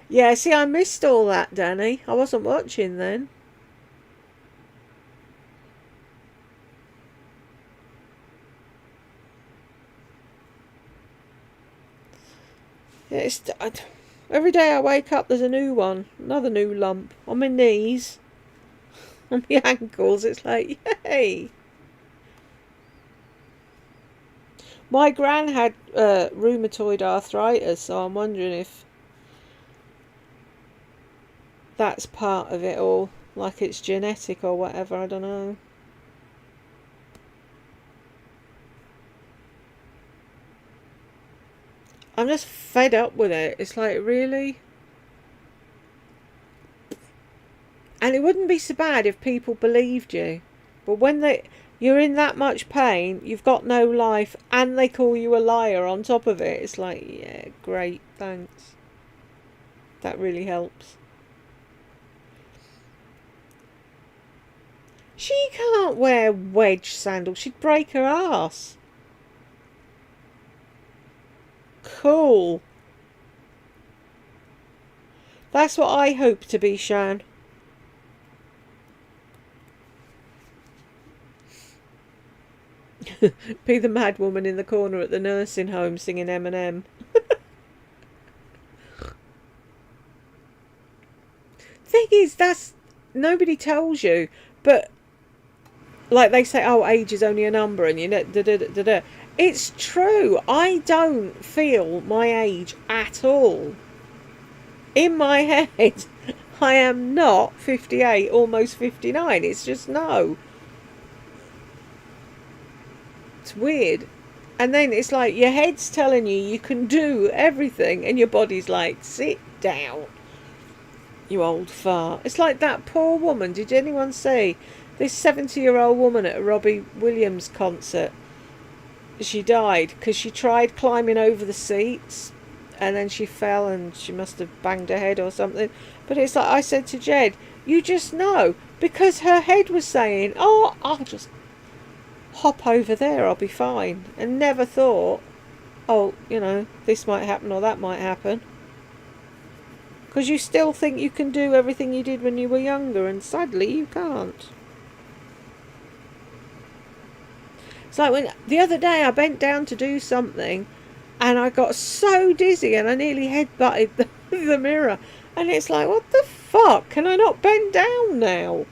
Yeah, see, I missed all that, Danny. I wasn't watching then. Every day I wake up, there's a new one, another new lump on my knees, on my ankles. It's like, yay! My gran had rheumatoid arthritis, so I'm wondering if that's part of it all, like it's genetic or whatever, I don't know. I'm just fed up with it. It's like, really? And it wouldn't be so bad if people believed you. But when you're in that much pain, you've got no life, and they call you a liar on top of it, it's like, yeah, great, thanks. That really helps. She can't wear wedge sandals. She'd break her ass. Cool. That's what I hope to be, Shan. Be the mad woman in the corner at the nursing home singing Eminem. Thing is, that's nobody tells you, but like they say, oh, age is only a number, and you know, it's true. I don't feel my age at all. In my head, I am not 58, almost 59. It's just no. It's weird. And then it's like your head's telling you can do everything, and your body's like, sit down, you old fart. It's like that poor woman. Did anyone see this 70-year-old woman at a Robbie Williams concert? She died because she tried climbing over the seats, and then she fell, and she must have banged her head or something. But it's like I said to Jed, you just know, because her head was saying, oh, I'll just hop over there, I'll be fine. And never thought, oh, you know, this might happen or that might happen. Because you still think you can do everything you did when you were younger, and sadly you can't. It's like when the other day I bent down to do something, and I got so dizzy and I nearly headbutted the mirror. And it's like, what the fuck? Can I not bend down now?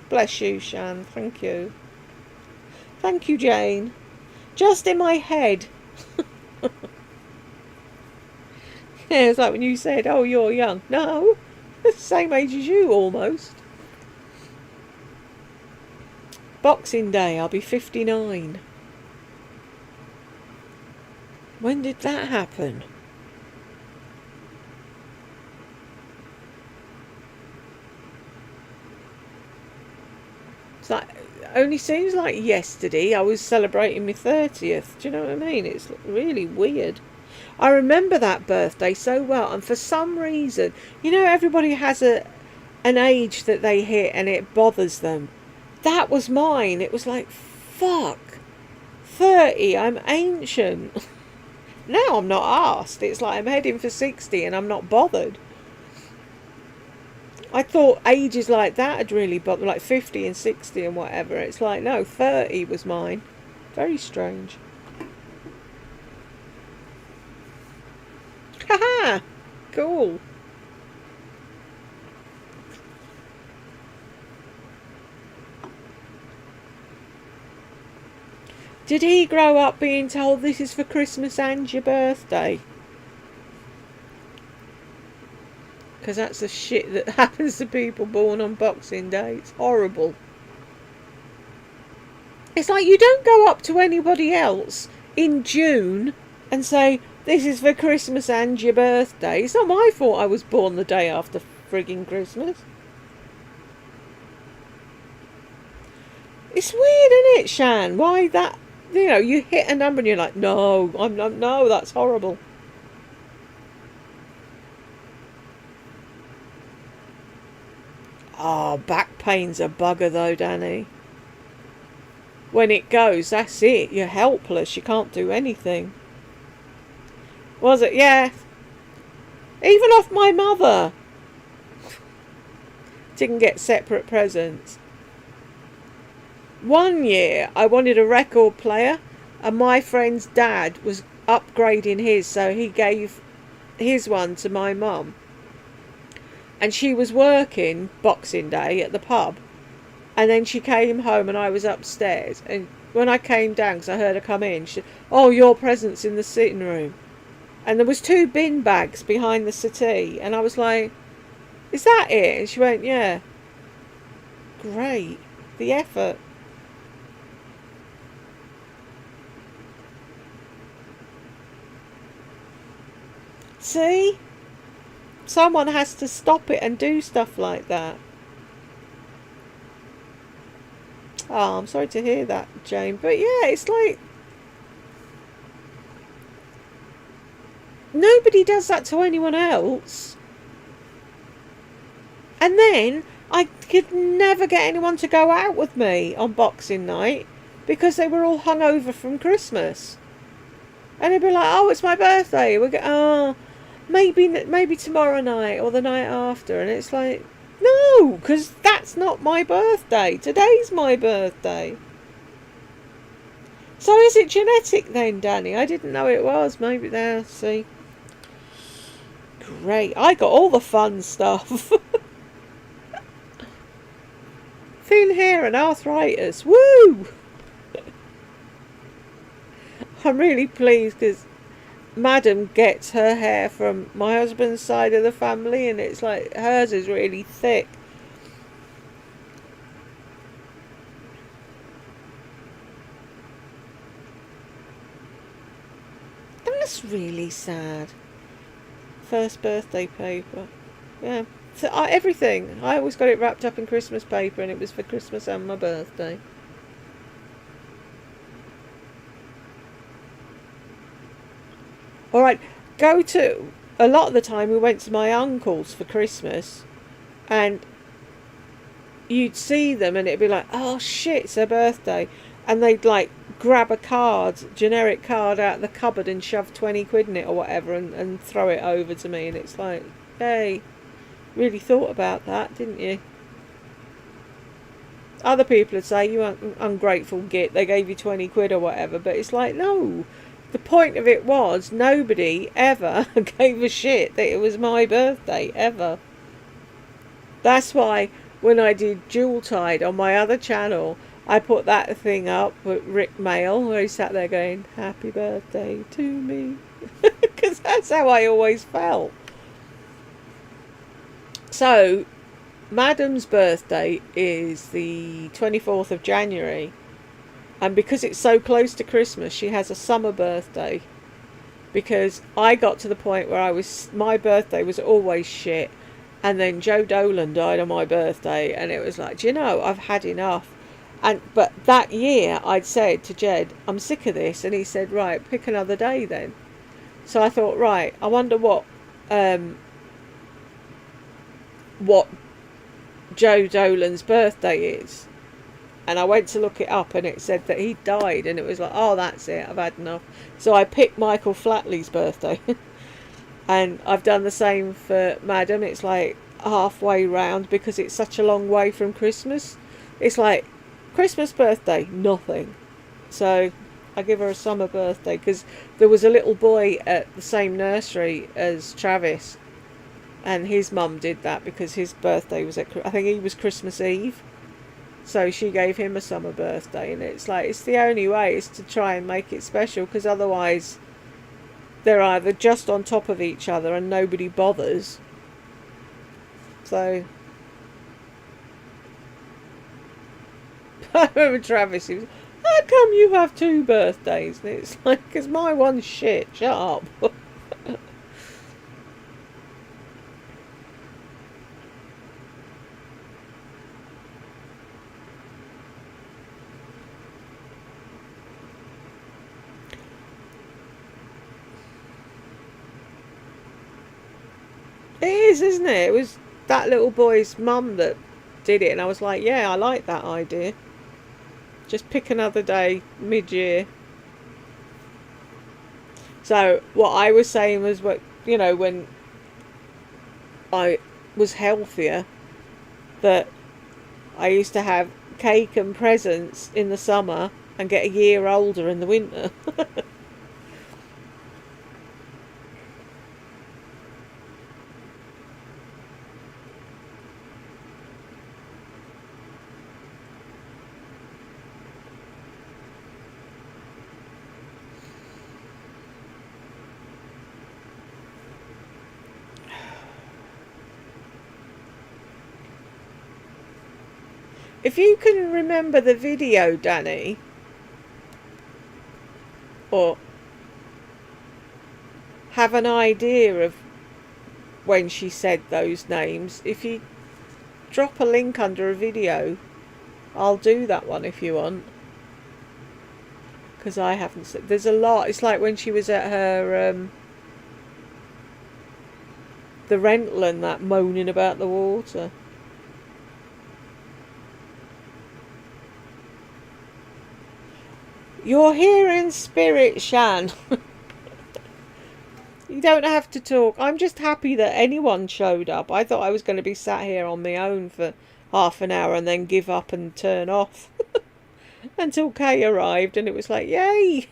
Bless you, Shan. Thank you. Thank you, Jane. Just in my head. Yeah, it's like when you said, oh, you're young. No, the same age as you, almost. Boxing Day, I'll be 59. When did that happen? It's like, only seems like yesterday I was celebrating my 30th. Do you know what I mean? It's really weird. I remember that birthday so well, and for some reason, you know, everybody has an age that they hit and it bothers them. That was mine. It was like, fuck, 30, I'm ancient. Now I'm not asked. It's like I'm heading for 60 and I'm not bothered. I thought ages like that had really bothered, like 50 and 60 and whatever. It's like, no, 30 was mine. Very strange. Haha! Cool. Did he grow up being told this is for Christmas and your birthday? Because that's the shit that happens to people born on Boxing Day. It's horrible. It's like you don't go up to anybody else in June and say, this is for Christmas and your birthday. It's not my fault I was born the day after frigging Christmas. It's weird, isn't it, Shan? Why that, you know, you hit a number and you're like, no, no, that's horrible. Oh, back pain's a bugger though, Danny. When it goes, that's it. You're helpless. You can't do anything. Was it? Yeah. Even off my mother. Didn't get separate presents. One year I wanted a record player, and my friend's dad was upgrading his, so he gave his one to my mum. And she was working Boxing Day at the pub, and then she came home and I was upstairs, and when I came down, because I heard her come in, she said, "Oh, your present's in the sitting room." And there was 2 bin bags behind the settee, and I was like, "Is that it?" And she went, "Yeah." Great. The effort. See? Someone has to stop it and do stuff like that. Oh, I'm sorry to hear that, Jane. But yeah, it's like, nobody does that to anyone else. And then I could never get anyone to go out with me on Boxing Night because they were all hungover from Christmas. And they'd be like, "Oh, it's my birthday. Maybe tomorrow night or the night after." And it's like, no, because that's not my birthday. Today's my birthday. So is it genetic then, Danny? I didn't know it was. Maybe there, see. Great. I got all the fun stuff. Thin hair and arthritis. Woo! I'm really pleased because Madam gets her hair from my husband's side of the family, and it's like hers is really thick. That's really sad. First birthday paper. Yeah. So everything. I always got it wrapped up in Christmas paper, and it was for Christmas and my birthday. Alright, a lot of the time we went to my uncle's for Christmas, and you'd see them and it'd be like, "Oh shit, it's her birthday," and they'd like grab a generic card out of the cupboard and shove 20 quid in it or whatever and throw it over to me, and it's like, hey, really thought about that, didn't you? Other people would say, "You ungrateful git, they gave you 20 quid or whatever," but it's like, no. The point of it was, nobody ever gave a shit that it was my birthday, ever. That's why when I did Jewel Tide on my other channel, I put that thing up with Rick Mail, where he sat there going, "Happy birthday to me." Because that's how I always felt. So, Madam's birthday is the 24th of January. And because it's so close to Christmas, she has a summer birthday. Because I got to the point where my birthday was always shit. And then Joe Dolan died on my birthday. And it was like, do you know, I've had enough. But that year I'd said to Jed, "I'm sick of this." And he said, "Right, pick another day then." So I thought, right, I wonder what Joe Dolan's birthday is. And I went to look it up, and it said that he died, and it was like, oh, that's it, I've had enough. So I picked Michael Flatley's birthday. And I've done the same for Madam. It's like halfway round because it's such a long way from Christmas. It's like Christmas birthday, nothing. So I give her a summer birthday because there was a little boy at the same nursery as Travis, and his mum did that because his birthday was I think he was Christmas Eve. So she gave him a summer birthday, and it's like, it's the only way is to try and make it special, because otherwise they're either just on top of each other and nobody bothers. So I remember Travis, he was, "How come you have 2 birthdays?" And it's like, because my one's shit, shut up. It is, isn't it? It was that little boy's mum that did it, and I was like, yeah, I like that idea. Just pick another day mid-year. So what I was saying was, when I was healthier, that I used to have cake and presents in the summer, and get a year older in the winter. If you can remember the video, Danny, or have an idea of when she said those names, if you drop a link under a video, I'll do that one if you want. Because I haven't seen. There's a lot. It's like when she was at her the rental and that, moaning about the water. You're here in spirit, Shan. You don't have to talk. I'm just happy that anyone showed up. I thought I was going to be sat here on my own for half an hour and then give up and turn off. Until Kay arrived and it was like, yay!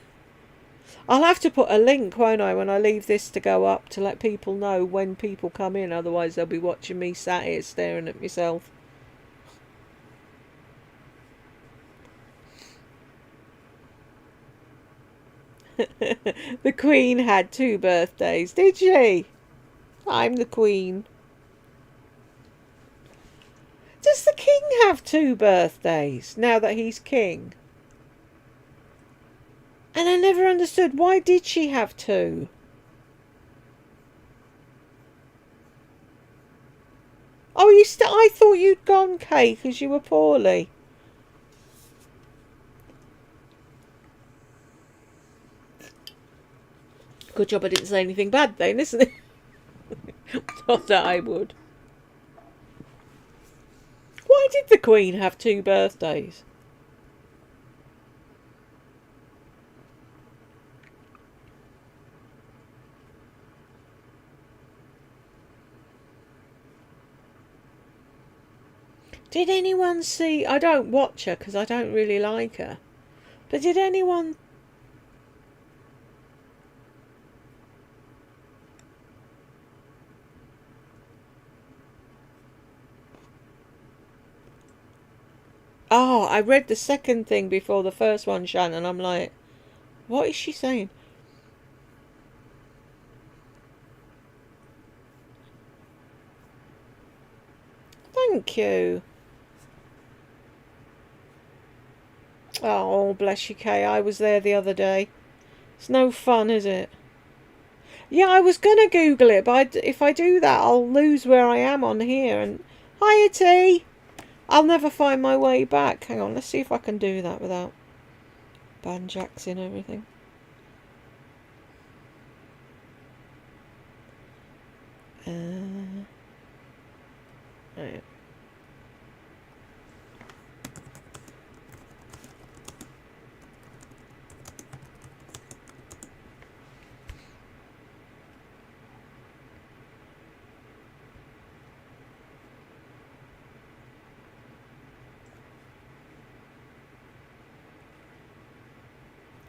I'll have to put a link, won't I, when I leave this to go up, to let people know when people come in. Otherwise they'll be watching me sat here staring at myself. The Queen had 2 birthdays, did she? I'm the Queen. Does the King have 2 birthdays now that he's king? And I never understood, why did she have 2? Oh, I thought you'd gone, Kay, because you were poorly. Good job I didn't say anything bad then, isn't it? Not that I would. Why did the Queen have 2 birthdays? Did anyone see... I don't watch her because I don't really like her. But did anyone... Oh, I read the second thing before the first one, Shannon, and I'm like, what is she saying? Thank you. Oh, bless you, Kay. I was there the other day. It's no fun, is it? Yeah, I was going to Google it, but if I do that, I'll lose where I am on here. And hiya, T. I'll never find my way back. Hang on, let's see if I can do that without banjacks and everything. Right.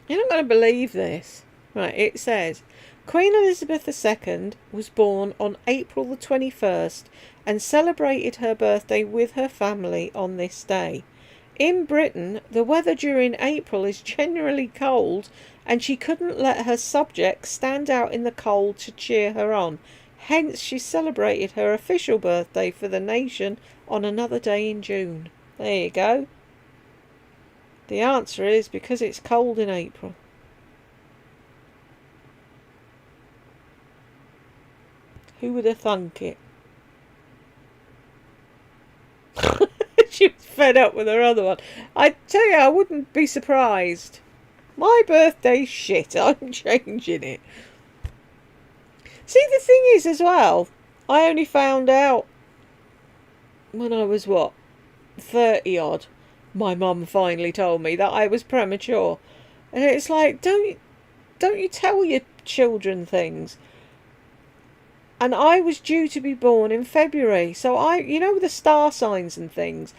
You're not going to believe this. Right, it says, Queen Elizabeth II was born on April the 21st and celebrated her birthday with her family on this day. In Britain, the weather during April is generally cold and she couldn't let her subjects stand out in the cold to cheer her on. Hence, she celebrated her official birthday for the nation on another day in June. There you go. The answer is because it's cold in April. Who would have thunk it? She was fed up with her other one. I tell you, I wouldn't be surprised. My birthday's shit. I'm changing it. See, the thing is as well, I only found out when I was, 30 odd. My mum finally told me that I was premature. And it's like, don't you tell your children things. And I was due to be born in February. So the star signs and things.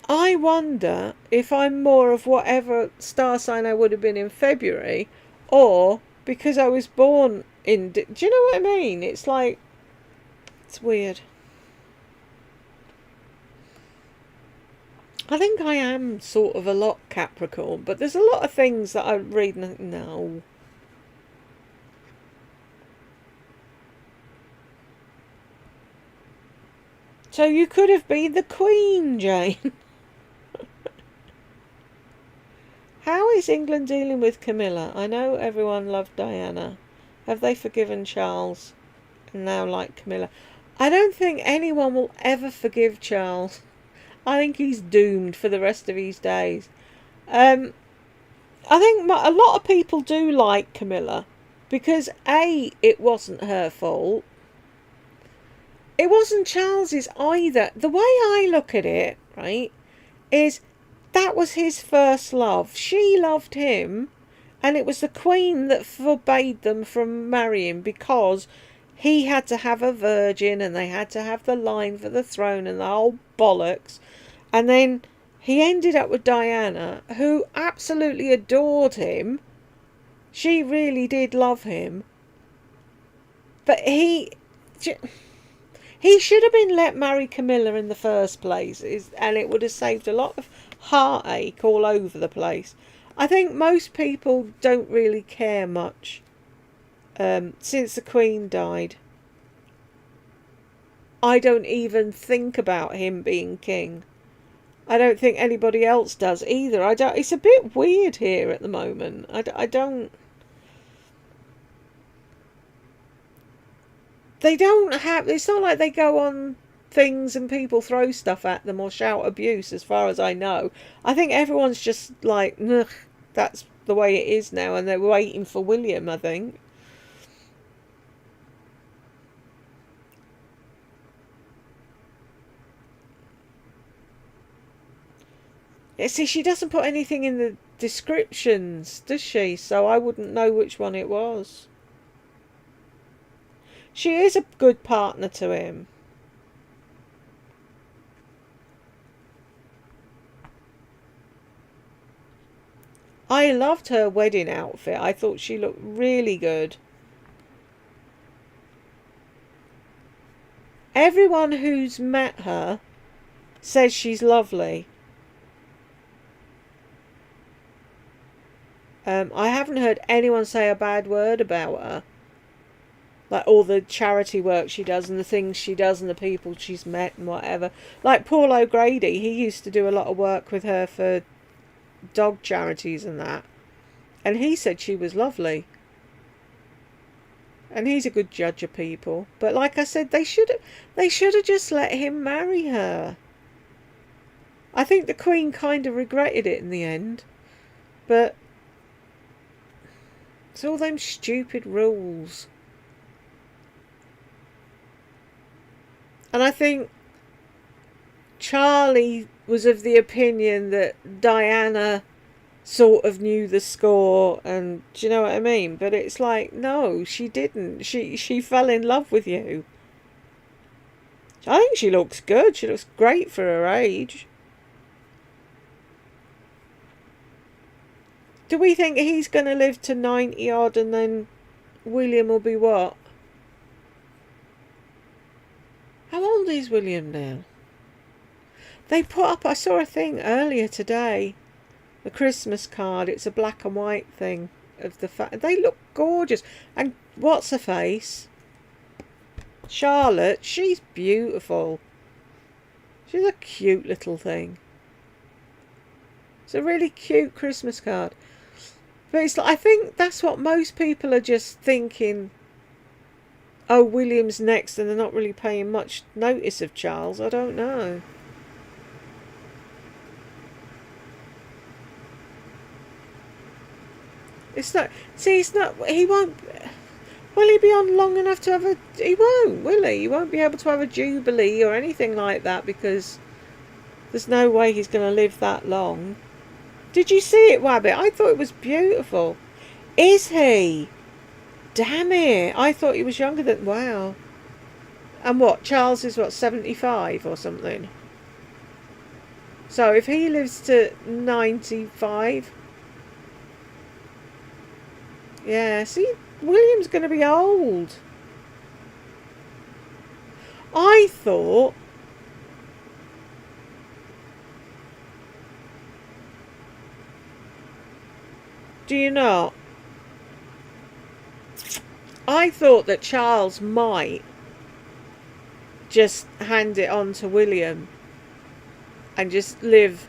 I wonder if I'm more of whatever star sign I would have been in February, or because I was born in. Do you know what I mean? It's like, it's weird. I think I am sort of a lot Capricorn, but there's a lot of things that I read and think, no. So you could have been the Queen, Jane. How is England dealing with Camilla? I know everyone loved Diana. Have they forgiven Charles and now like Camilla? I don't think anyone will ever forgive Charles. I think he's doomed for the rest of his days. I think a lot of people do like Camilla because A, it wasn't her fault. It wasn't Charles's either. The way I look at it, right, is that was his first love. She loved him, and it was the Queen that forbade them from marrying because he had to have a virgin and they had to have the line for the throne and the whole bollocks. And then he ended up with Diana, who absolutely adored him. She really did love him. But he should have been let marry Camilla in the first place, and it would have saved a lot of heartache all over the place. I think most people don't really care much since the Queen died. I don't even think about him being king. I don't think anybody else does either. It's a bit weird here at the moment. I don't. They don't have. It's not like they go on things and people throw stuff at them or shout abuse, as far as I know. I think everyone's just like, ugh, that's the way it is now, and they're waiting for William, I think. See, she doesn't put anything in the descriptions, does she? So I wouldn't know which one it was. She is a good partner to him. I loved her wedding outfit. I thought she looked really good. Everyone who's met her says she's lovely. I haven't heard anyone say a bad word about her. Like all the charity work she does and the things she does and the people she's met and whatever. Like Paul O'Grady, he used to do a lot of work with her for dog charities and that. And he said she was lovely. And he's a good judge of people. But like I said, they should have just let him marry her. I think the Queen kind of regretted it in the end. But it's all them stupid rules. And I think Charlie was of the opinion that Diana sort of knew the score, and do you know what I mean? But it's like, no, she didn't. She fell in love with you. I think she looks good. She looks great for her age. Do we think he's going to live to 90 odd and then William will be what? How old is William now? They put up, I saw a thing earlier today, a Christmas card. It's a black and white thing of the they look gorgeous. And what's her face? Charlotte, she's beautiful. She's a cute little thing. It's a really cute Christmas card. But it's like, I think that's what most people are just thinking. Oh, William's next, and they're not really paying much notice of Charles. I don't know. It's not. See, it's not. He won't. Will he be on long enough to have a? He won't, will he? He won't be able to have a jubilee or anything like that because there's no way he's going to live that long. Did you see it, Wabbit? I thought it was beautiful. Is he? Damn it! I thought he was younger than. Wow. And what? Charles is what, 75 or something? So if he lives to 95, yeah, see, William's going to be old. I thought, do you not? I thought that Charles might just hand it on to William and just live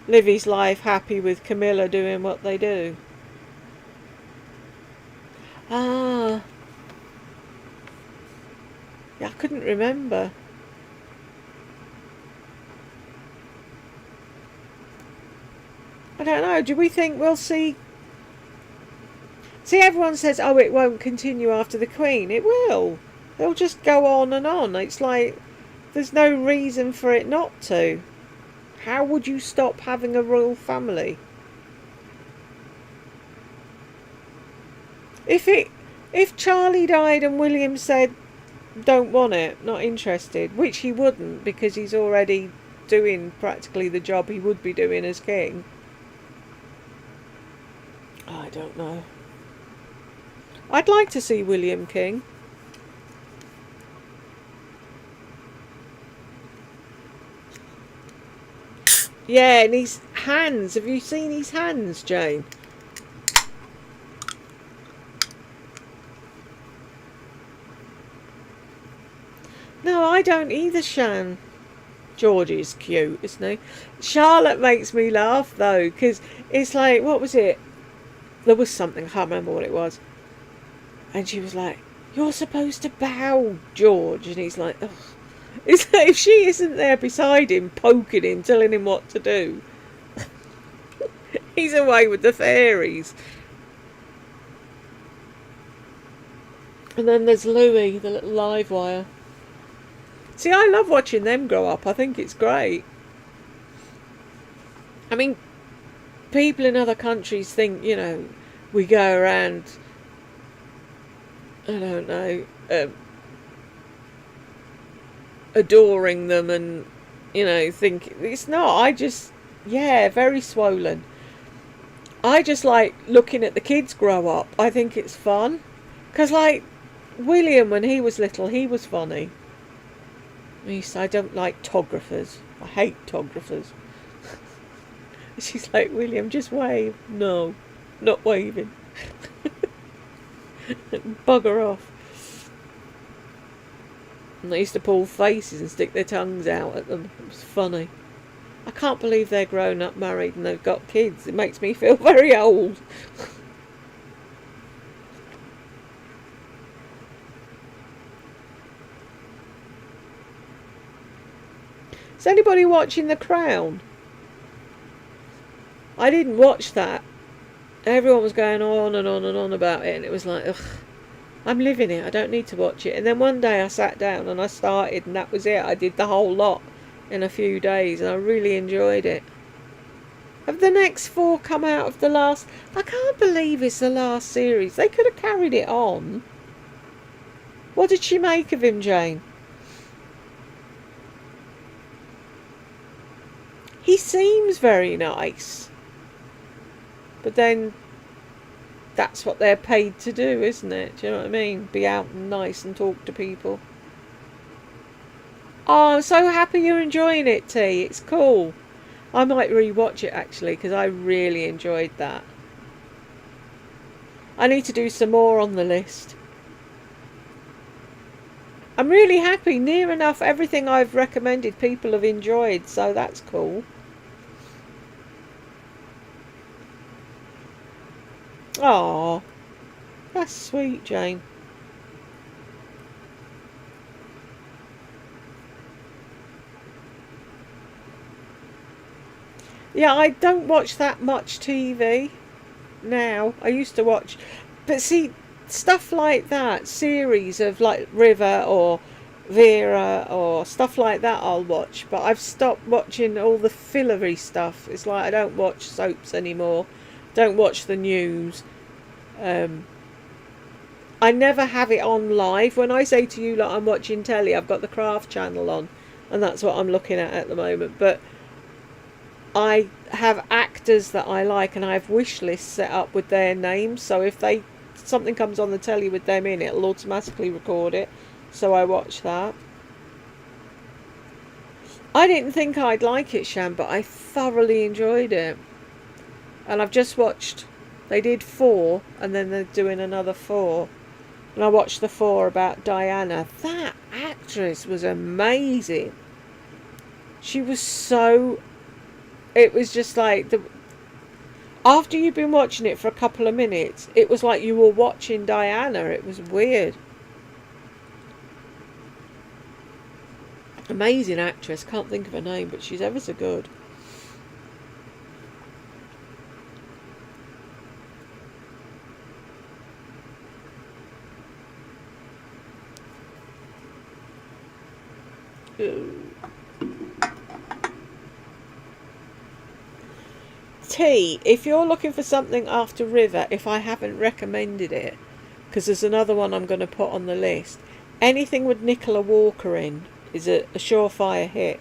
his life happy with Camilla doing what they do. Ah, yeah, I couldn't remember. I don't know. Do we think we'll see? See, everyone says, "Oh, it won't continue after the Queen." It will. It'll just go on and on. It's like there's no reason for it not to. How would you stop having a royal family? If Charlie died and William said, "Don't want it, not interested," which he wouldn't because he's already doing practically the job he would be doing as king. I don't know. I'd like to see William king. Yeah, and his hands. Have you seen his hands, Jane? No, I don't either, Shan. George is cute, isn't he? Charlotte makes me laugh, though, because it's like, what was it? There was something, I can't remember what it was. And she was like, "You're supposed to bow, George." And he's like, ugh. It's like, if she isn't there beside him, poking him, telling him what to do, he's away with the fairies. And then there's Louis, the little live wire. See, I love watching them grow up. I think it's great. I mean, people in other countries think, we go around, I don't know, adoring them and, think it's not. Very swollen. I just like looking at the kids grow up. I think it's fun. Because, like, William, when he was little, he was funny. I don't like tographers. I hate tographers. She's like, "William, just wave." No, not waving. Bugger off. And they used to pull faces and stick their tongues out at them. It was funny. I can't believe they're grown up, married, and they've got kids. It makes me feel very old. Is anybody watching The Crown? I didn't watch that. Everyone was going on and on and on about it, and it was like, ugh, I'm living it. I don't need to watch it. And then one day I sat down and I started, and that was it. I did the whole lot in a few days, and I really enjoyed it. Have the next 4 come out of the last? I can't believe it's the last series. They could have carried it on. What did she make of him, Jane? He seems very nice. But then, that's what they're paid to do, isn't it? Do you know what I mean? Be out and nice and talk to people. Oh, I'm so happy you're enjoying it, T. It's cool. I might rewatch it, actually, because I really enjoyed that. I need to do some more on the list. I'm really happy. Near enough everything I've recommended people have enjoyed, so that's cool. Oh, that's sweet, Jane. Yeah, I don't watch that much TV now. I used to watch, but see, stuff like that, series of like River or Vera or stuff like that I'll watch, but I've stopped watching all the fillery stuff. It's like I don't watch soaps anymore. Don't watch the news. I never have it on live. When I say to you, like, I'm watching telly, I've got the Craft channel on, and that's what I'm looking at the moment. But I have actors that I like, and I have wish lists set up with their names. So if something comes on the telly with them in, it'll automatically record it. So I watch that. I didn't think I'd like it, Shan, but I thoroughly enjoyed it. And I've just watched. They did 4, and then they're doing another 4. And I watched the 4 about Diana. That actress was amazing. She was so... It was just like... After you've been watching it for a couple of minutes, it was like you were watching Diana. It was weird. Amazing actress. Can't think of her name, but she's ever so good. T, if you're looking for something after River, if I haven't recommended it, because there's another one I'm going to put on the list, anything with Nicola Walker in is a surefire hit.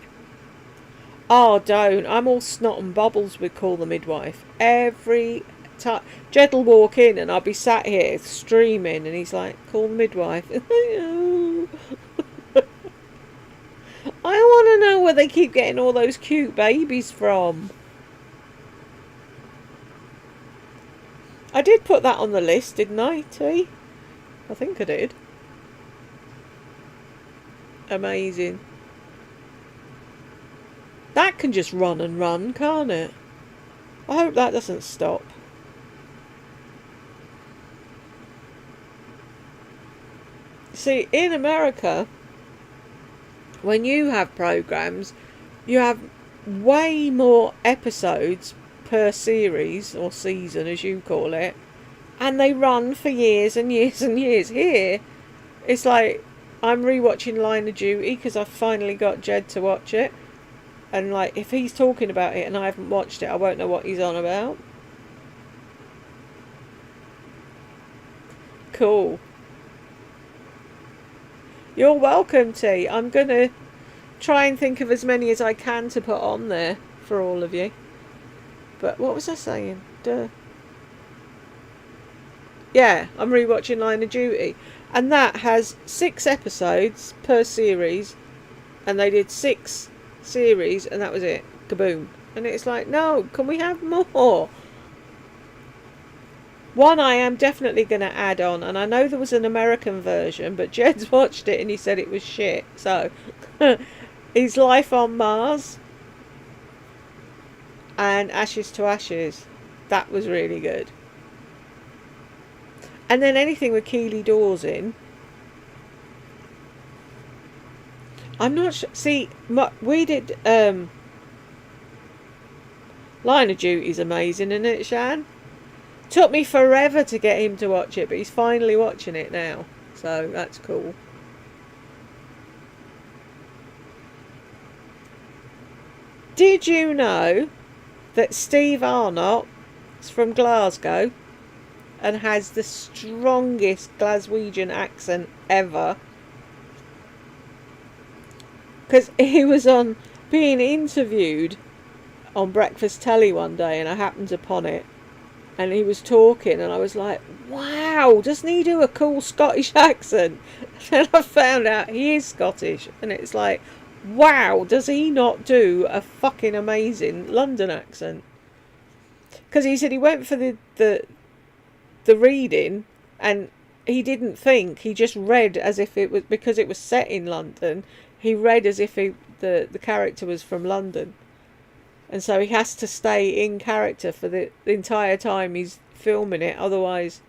Oh, don't. I'm all snot and bubbles with Call the Midwife. Every time. Jed will walk in and I'll be sat here streaming and he's like, Call the Midwife. I want to know where they keep getting all those cute babies from. I did put that on the list, didn't I, T? I think I did. Amazing. That can just run and run, can't it? I hope that doesn't stop. See, in America, when you have programs, you have way more episodes per series, or season as you call it, and they run for years and years and years. Here, it's like I'm rewatching Line of Duty because I finally got Jed to watch it, and like if he's talking about it and I haven't watched it, I won't know what he's on about. Cool. You're welcome, T. I'm gonna try and think of as many as I can to put on there for all of you. But what was I saying? Duh. Yeah, I'm rewatching Line of Duty. And that has 6 episodes per series. And they did 6 series and that was it. Kaboom. And it's like, no, can we have more? One I am definitely going to add on. And I know there was an American version, but Jed's watched it and he said it was shit. So, is Life on Mars. And Ashes to Ashes. That was really good. And then anything with Keely Dawes in. I'm not sure. See, we did... Line of Duty's amazing, isn't it, Shan? Took me forever to get him to watch it, but he's finally watching it now. So, that's cool. Did you know that Steve Arnott is from Glasgow and has the strongest Glaswegian accent ever? Because he was on being interviewed on Breakfast Telly one day and I happened upon it and he was talking and I was like, wow, doesn't he do a cool Scottish accent? And I found out he is Scottish and it's like, wow, does he not do a fucking amazing London accent? Because he said he went for the reading and he didn't think, he just read as if it was, because it was set in London, he read as if the character was from London. And so he has to stay in character for the entire time he's filming it, otherwise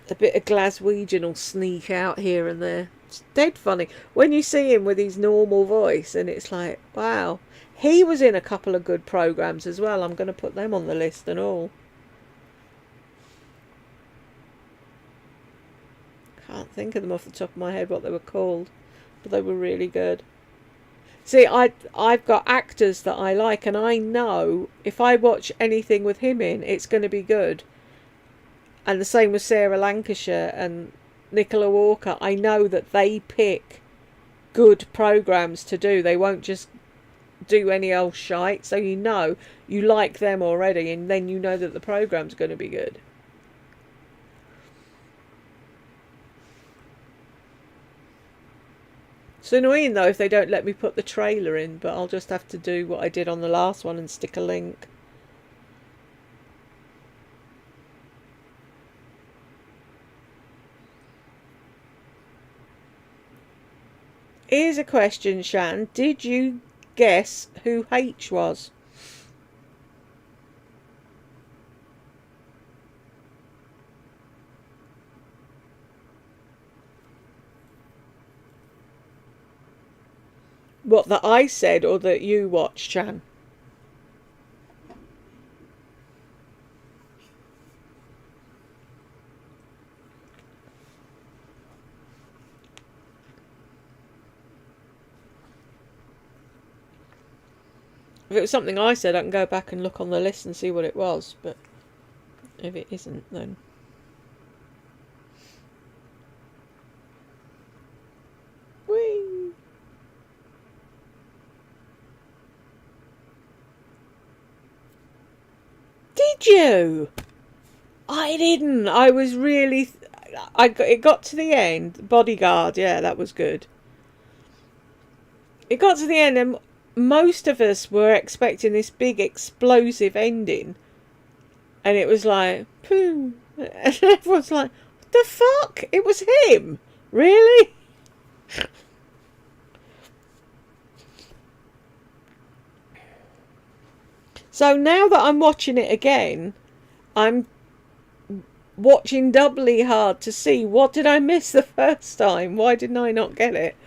a bit of Glaswegian will sneak out here and there. It's dead funny when you see him with his normal voice and it's like, wow. He was in a couple of good programmes as well. I'm going to put them on the list and all. Can't think of them off the top of my head what they were called, but they were really good. See, I've got actors that I like and I know if I watch anything with him in, it's going to be good. And the same with Sarah Lancashire and Nicola Walker. I know that they pick good programmes to do. They won't just do any old shite, so you know you like them already, and then you know that the program's going to be good. It's annoying though if they don't let me put the trailer in, but I'll just have to do what I did on the last one and stick a link. Here's a question, Shan. Did you guess who H was? What, that I said or that you watched, Shan? If it was something I said, I can go back and look on the list and see what it was, but if it isn't, then... Whee! Did you? I didn't. I was really... It got to the end. Bodyguard, yeah, that was good. It got to the end and most of us were expecting this big explosive ending. And it was like, poo. And everyone's like, what the fuck? It was him? Really? So now that I'm watching it again, I'm watching doubly hard to see what did I miss the first time? Why didn't I not get it?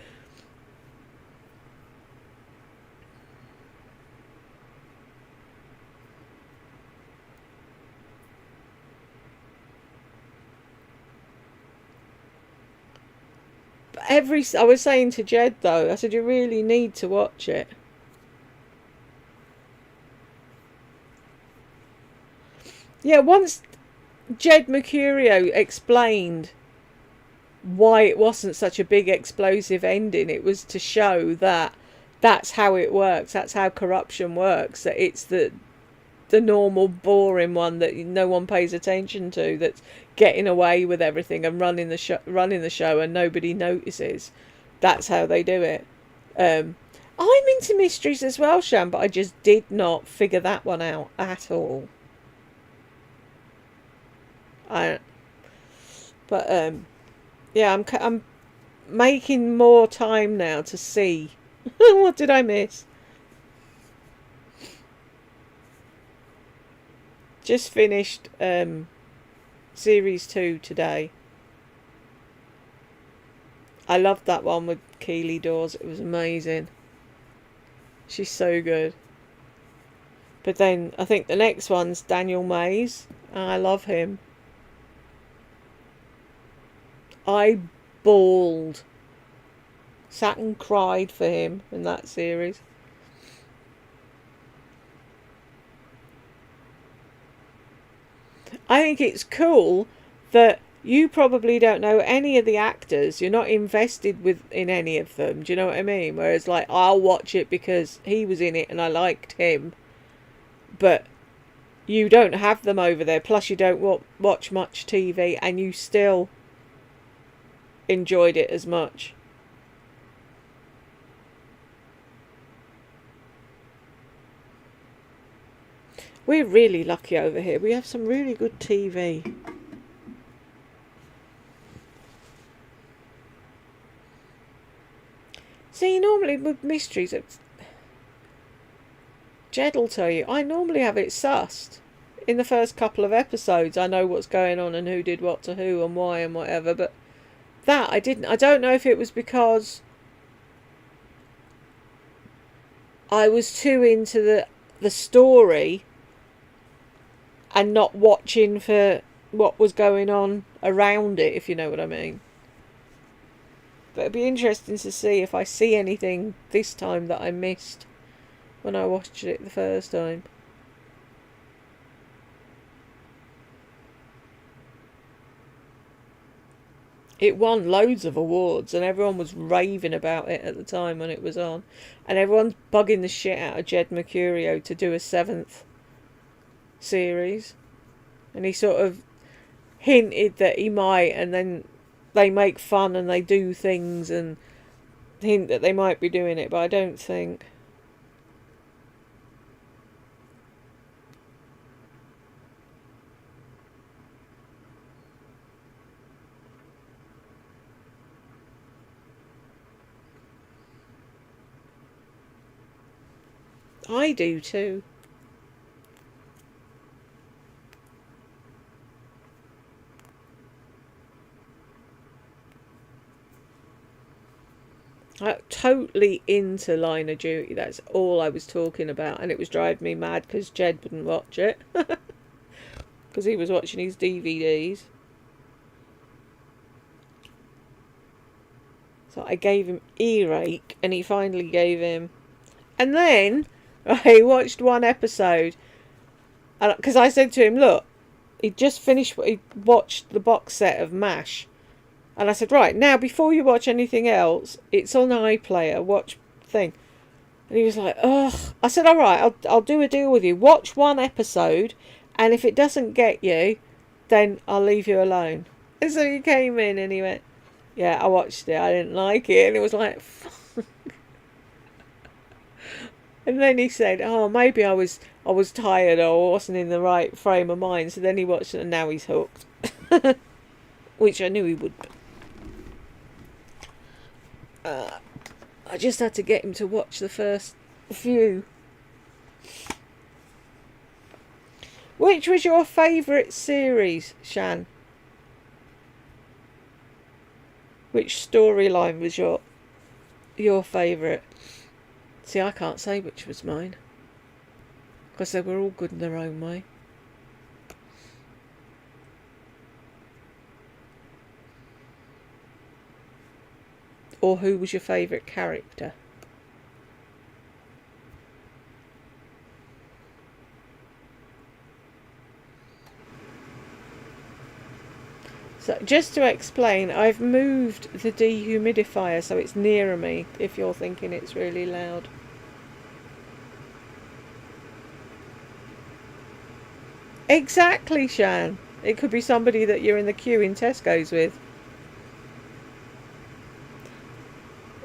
I was saying to Jed though, I said you really need to watch it. Yeah, once Jed Mercurio explained why it wasn't such a big explosive ending, it was to show that that's how it works, that's how corruption works, that it's the normal boring one that no one pays attention to, that's getting away with everything and running the show and nobody notices. That's how they do it. I'm into mysteries as well, Shan, but I just did not figure that one out at all. Yeah, I'm making more time now to see. What did I miss? Just finished series 2 today. I loved that one with Keely Dawes. It was amazing. She's so good. But then I think the next one's Daniel Mays. I love him. I bawled. Sat and cried for him in that series. I think it's cool that you probably don't know any of the actors. You're not invested in any of them. Do you know what I mean? Whereas, like, I'll watch it because he was in it and I liked him. But you don't have them over there. Plus, you don't watch much TV and you still enjoyed it as much. We're really lucky over here. We have some really good TV. See, normally with mysteries, Jed will tell you, I normally have it sussed. In the first couple of episodes, I know what's going on and who did what to who and why and whatever, but that I didn't. I don't know if it was because I was too into the story and not watching for what was going on around it, if you know what I mean. But it'd be interesting to see if I see anything this time that I missed when I watched it the first time. It won loads of awards and everyone was raving about it at the time when it was on. And everyone's bugging the shit out of Jed Mercurio to do a 7th series. And he sort of hinted that he might, and then they make fun and they do things and hint that they might be doing it, but I don't think. I do too. I'm totally into Line of Duty. That's all I was talking about, and it was driving me mad because Jed wouldn't watch it because he was watching his DVDs. So I gave him earache, and he finally gave him. And then I watched one episode, because I said to him, "Look, he just finished. He watched the box set of MASH." And I said, right, now before you watch anything else, it's on iPlayer, watch thing. And he was like, ugh. I said, all right, I'll do a deal with you. Watch one episode, and if it doesn't get you, then I'll leave you alone. And so he came in and he went, yeah, I watched it, I didn't like it. And it was like, fuck. And then he said, oh, maybe I was tired or wasn't in the right frame of mind. So then he watched it and now he's hooked. Which I knew he would be. I just had to get him to watch the first few. Which was your favourite series, Shan? Which storyline was your favourite? See, I can't say which was mine, because they were all good in their own way. Or who was your favourite character? So just to explain, I've moved the dehumidifier so it's nearer me if you're thinking it's really loud. Exactly, Shan. It could be somebody that you're in the queue in Tesco's with.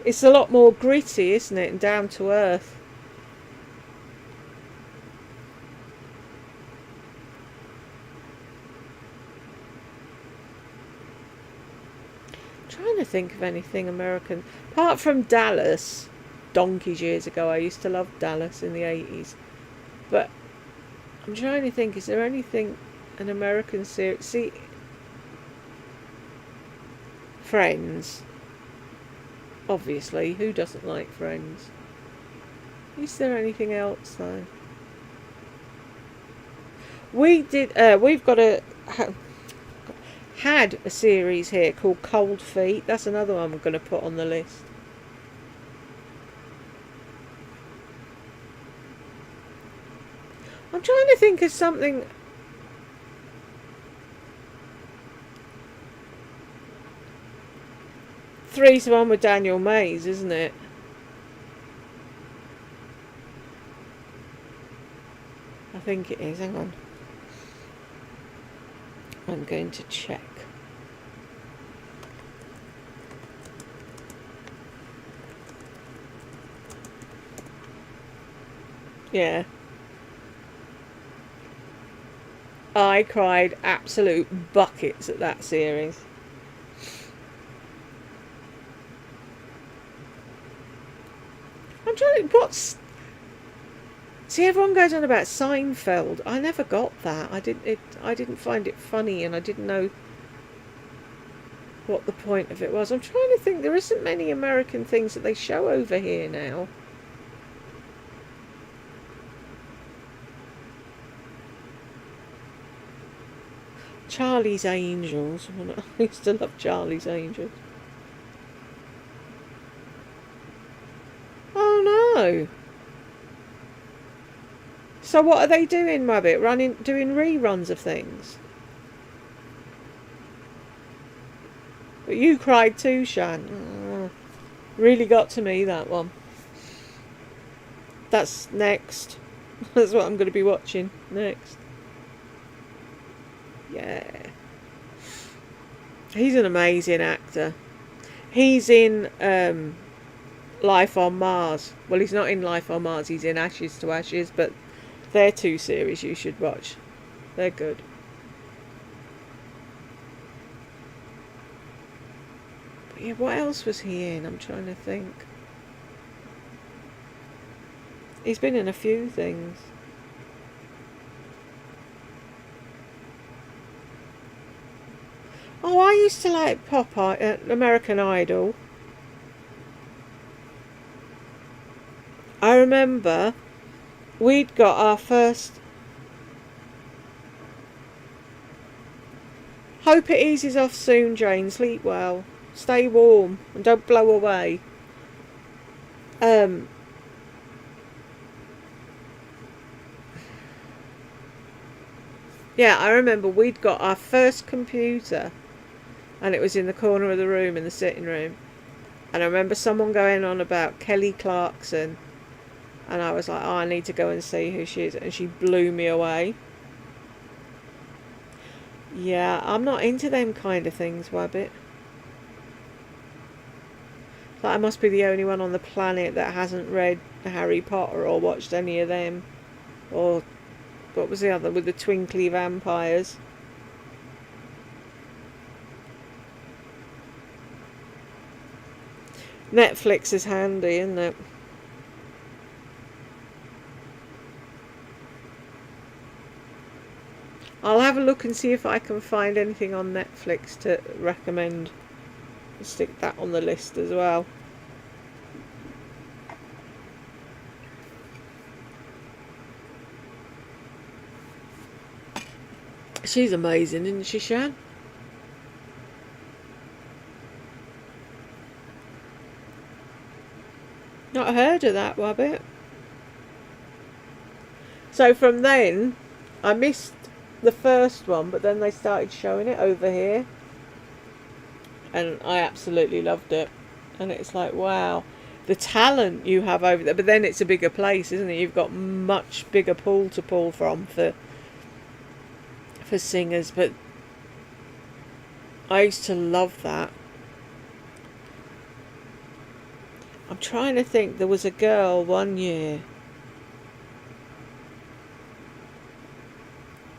It's a lot more gritty, isn't it, and down to earth. I'm trying to think of anything American. Apart from Dallas, donkeys years ago, I used to love Dallas in the 80s. But I'm trying to think, is there anything, an American series? See, Friends. Obviously, who doesn't like Friends? Is there anything else though? We've got had a series here called Cold Feet. That's another one we're going to put on the list. I'm trying to think of something. 3-1 with Daniel Mays, isn't it? I think it is. Hang on. I'm going to check. Yeah. I cried absolute buckets at that series. I'm trying to... See, everyone goes on about Seinfeld. I never got that. I didn't find it funny, and I didn't know what the point of it was. I'm trying to think. There isn't many American things that they show over here now. Charlie's Angels. I used to love Charlie's Angels. Oh no. So what are they doing, Rabbit? Doing reruns of things? But you cried too, Shan. Really got to me, that one. That's next. That's what I'm going to be watching next. Yeah. He's an amazing actor. He's in Life on Mars. Well, he's not in Life on Mars. He's in Ashes to Ashes. But they're two series you should watch. They're good. But yeah, what else was he in? I'm trying to think. He's been in a few things. Oh, I used to like American Idol. I remember we'd got our first. Hope it eases off soon, Jane. Sleep well. Stay warm and don't blow away. Yeah, I remember we'd got our first computer and it was in the corner of the room, in the sitting room. And I remember someone going on about Kelly Clarkson, and I was like, oh, I need to go and see who she is. And she blew me away. Yeah, I'm not into them kind of things, Wabbit. Like, I must be the only one on the planet that hasn't read Harry Potter or watched any of them. Or, what was the other, with the twinkly vampires? Netflix is handy, isn't it? I'll have a look and see if I can find anything on Netflix to recommend. I'll stick that on the list as well. She's amazing, isn't she, Shan? Not heard of that, Wabbit. So from then, I missed the first one, but then they started showing it over here. And I absolutely loved it. And it's like, wow, the talent you have over there. But then it's a bigger place, isn't it? You've got much bigger pool to pull from for singers. But I used to love that. I'm trying to think. There was a girl one year,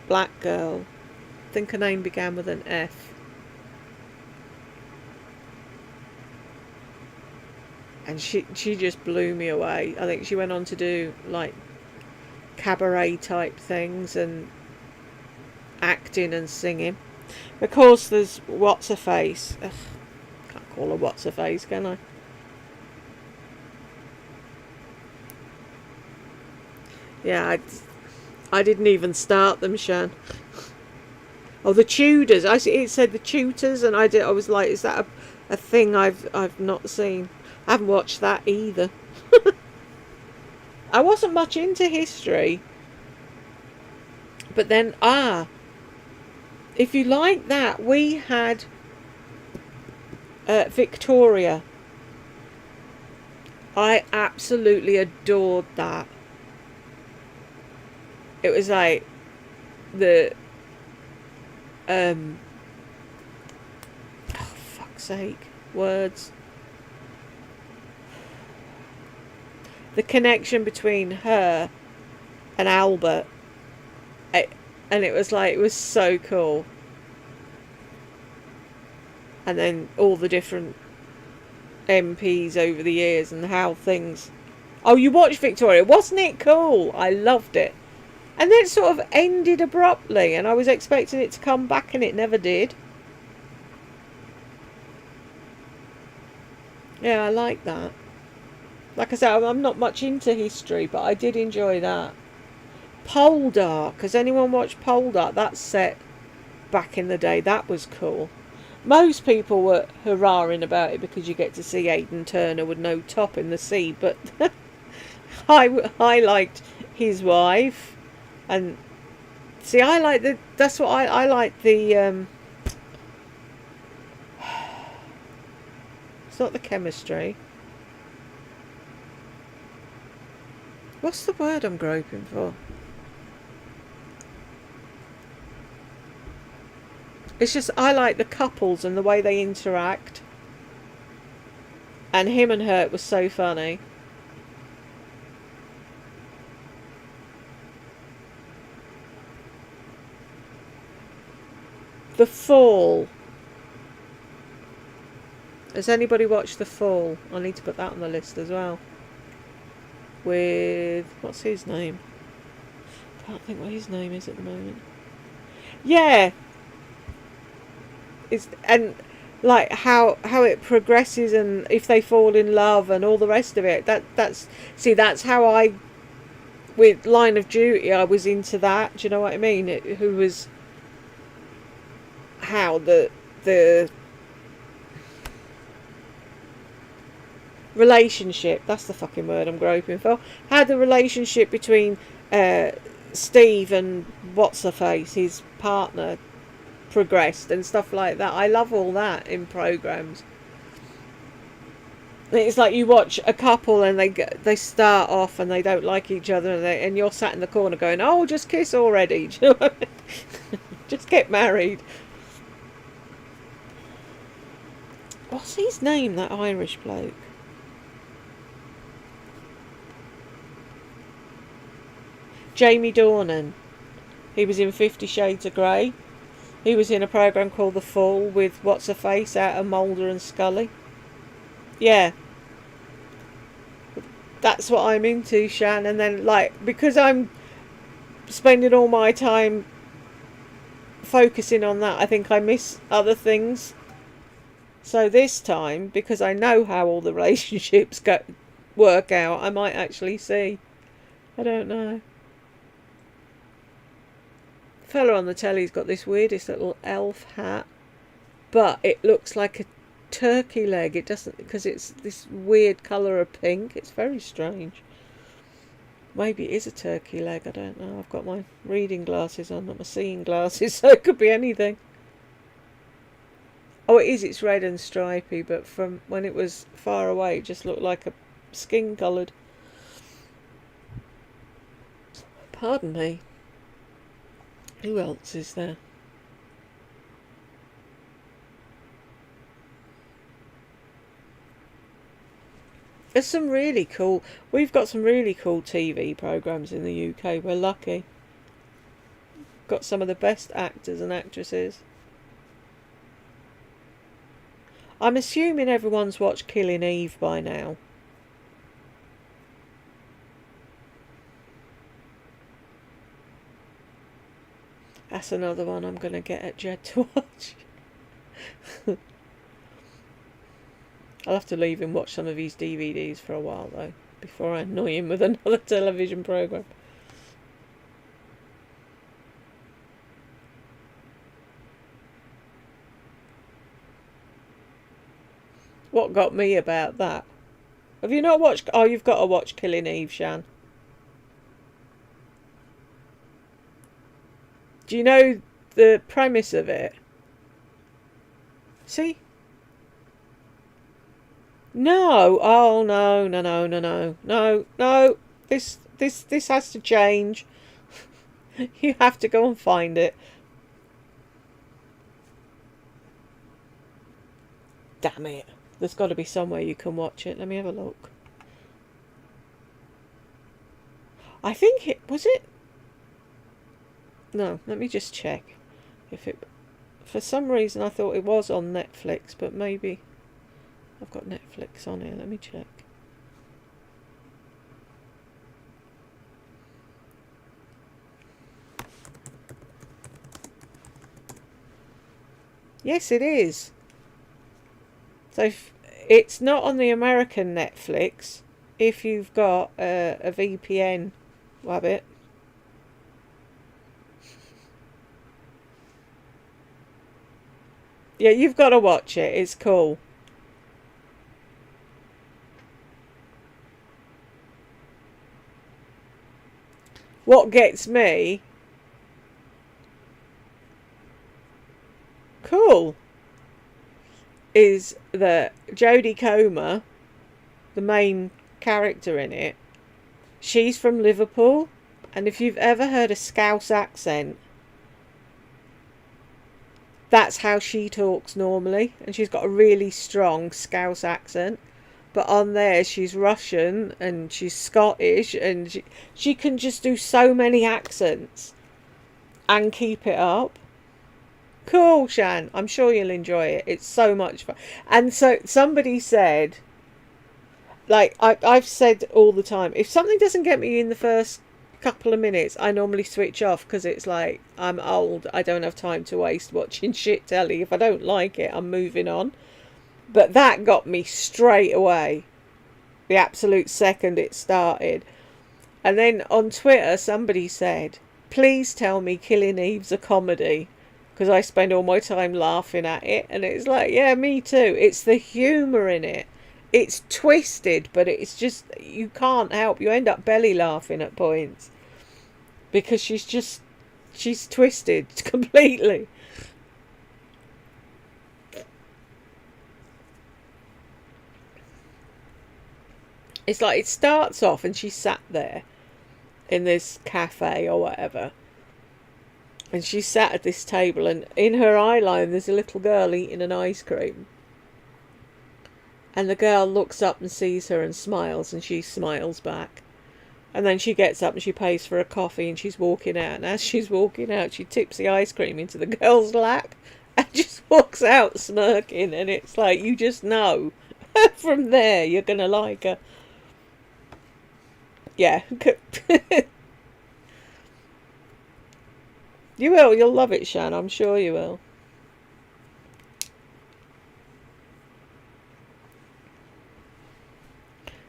black girl, I think her name began with an F, and she just blew me away. I think she went on to do like cabaret type things and acting and singing. Of course there's what's her face. Ugh, can't call her what's her face, can I? Yeah, I didn't even start them, Shan. Oh, the Tudors. It said the Tutors, and I was like, is that a thing I've not seen? I haven't watched that either. I wasn't much into history, but then if you like that, we had Victoria. I absolutely adored that. It was like the oh, fuck's sake, words. The connection between her and Albert, and it was like, it was so cool. And then all the different MPs over the years and how things. Oh, you watched Victoria, wasn't it cool? I loved it. And then it sort of ended abruptly, and I was expecting it to come back, and it never did. Yeah, I like that. Like I said, I'm not much into history, but I did enjoy that. Poldark. Has anyone watched Poldark? That's set back in the day. That was cool. Most people were hurrahing about it because you get to see Aidan Turner with no top in the sea, but I liked his wife. And see, that's what I like, the not the chemistry. What's the word I'm groping for? It's just, I like the couples and the way they interact. And him and her, it was so funny. The Fall. Has anybody watched The Fall? I need to put that on the list as well. With, what's his name? Can't think what his name is at the moment. Yeah. It's, and like how it progresses, and if they fall in love and all the rest of it. That's how I, with Line of Duty, I was into that. Do you know what I mean? Who was how the relationship, that's the fucking word I'm groping for, how the relationship between Steve and what's her face, his partner, progressed and stuff like that. I love all that in programs. It's like you watch a couple and they start off and they don't like each other, and you're sat in the corner going, oh, just kiss already. Do you know what I mean? Just get married. What's his name, that Irish bloke? Jamie Dornan. He was in 50 Shades of Grey. He was in a programme called The Fall with what's-her-face out of Mulder and Scully. Yeah. That's what I'm into, Shan. And then, like, because I'm spending all my time focusing on that, I think I miss other things. So this time, because I know how all the relationships work out, I might actually see. I don't know. Fella on the telly's got this weirdest little elf hat, but it looks like a turkey leg. It doesn't, because it's this weird colour of pink. It's very strange. Maybe it is a turkey leg, I don't know. I've got my reading glasses on, not my seeing glasses, so it could be anything. Oh, it is, it's red and stripy, but from when it was far away, it just looked like a skin coloured. Pardon me. Who else is there? There's some really cool... We've got some really cool TV programmes in the UK. We're lucky. Got some of the best actors and actresses. I'm assuming everyone's watched Killing Eve by now. That's another one I'm going to get at Jed to watch. I'll have to leave him watch some of his DVDs for a while, though, before I annoy him with another television programme. What got me about that? Have you not watched... Oh, you've got to watch Killing Eve, Shan. Do you know the premise of it? See? No. Oh, no, no, no, no, no. No, no. This has to change. You have to go and find it. Damn it. There's got to be somewhere you can watch it. Let me have a look. I think it... Was it? No, let me just check. If it... For some reason I thought it was on Netflix, but maybe... I've got Netflix on here. Let me check. Yes, it is. So if it's not on the American Netflix. If you've got a VPN, Wabbit. Yeah, you've got to watch it. It's cool. What gets me... Cool. is that Jodie Comer, the main character in it, she's from Liverpool, and if you've ever heard a Scouse accent, that's how she talks normally, and she's got a really strong Scouse accent. But on there, she's Russian and she's Scottish, and she can just do so many accents and keep it up. Cool, Shan. I'm sure you'll enjoy it. It's so much fun. And so somebody said, like I've said all the time, if something doesn't get me in the first couple of minutes, I normally switch off, because it's like, I'm old, I don't have time to waste watching shit telly. If I don't like it, I'm moving on. But that got me straight away, the absolute second it started. And then on Twitter somebody said, please tell me Killing Eve's a comedy, because I spend all my time laughing at it. And it's like, yeah, me too. It's the humour in it. It's twisted, but it's just, you can't help. You end up belly laughing at points, because she's twisted completely. It's like, it starts off and she's sat there in this cafe or whatever, and she's sat at this table, and in her eye line there's a little girl eating an ice cream, and the girl looks up and sees her and smiles, and she smiles back. And then she gets up and she pays for a coffee, and she's walking out. And as she's walking out, she tips the ice cream into the girl's lap and just walks out smirking. And it's like, you just know from there you're going to like her. Yeah. You will. You'll love it, Shan. I'm sure you will.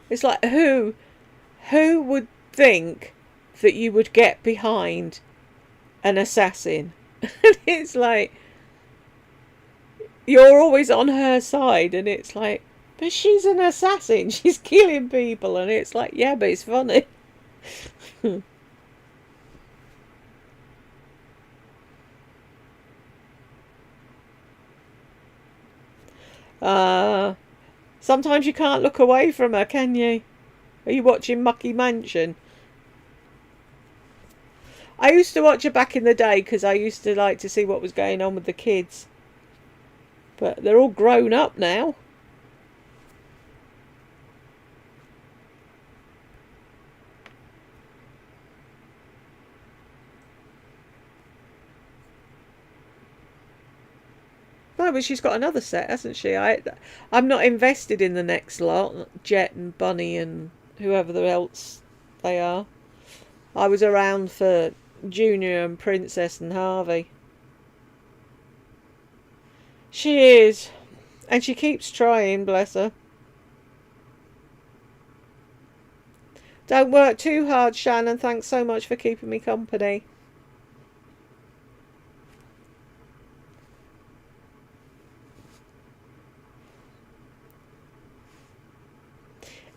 It's like, who would think that you would get behind an assassin? It's like, you're always on her side, and it's like, but she's an assassin, she's killing people, and it's like, yeah, but it's funny. Sometimes you can't look away from her, can you? Are you watching Mucky Mansion? I used to watch her back in the day, because I used to like to see what was going on with the kids. But they're all grown up now. No, but she's got another set, hasn't she? I'm not invested in the next lot. Jet and Bunny and whoever else they are. I was around for Junior and Princess and Harvey. She is. And she keeps trying, bless her. Don't work too hard, Shannon. Thanks so much for keeping me company.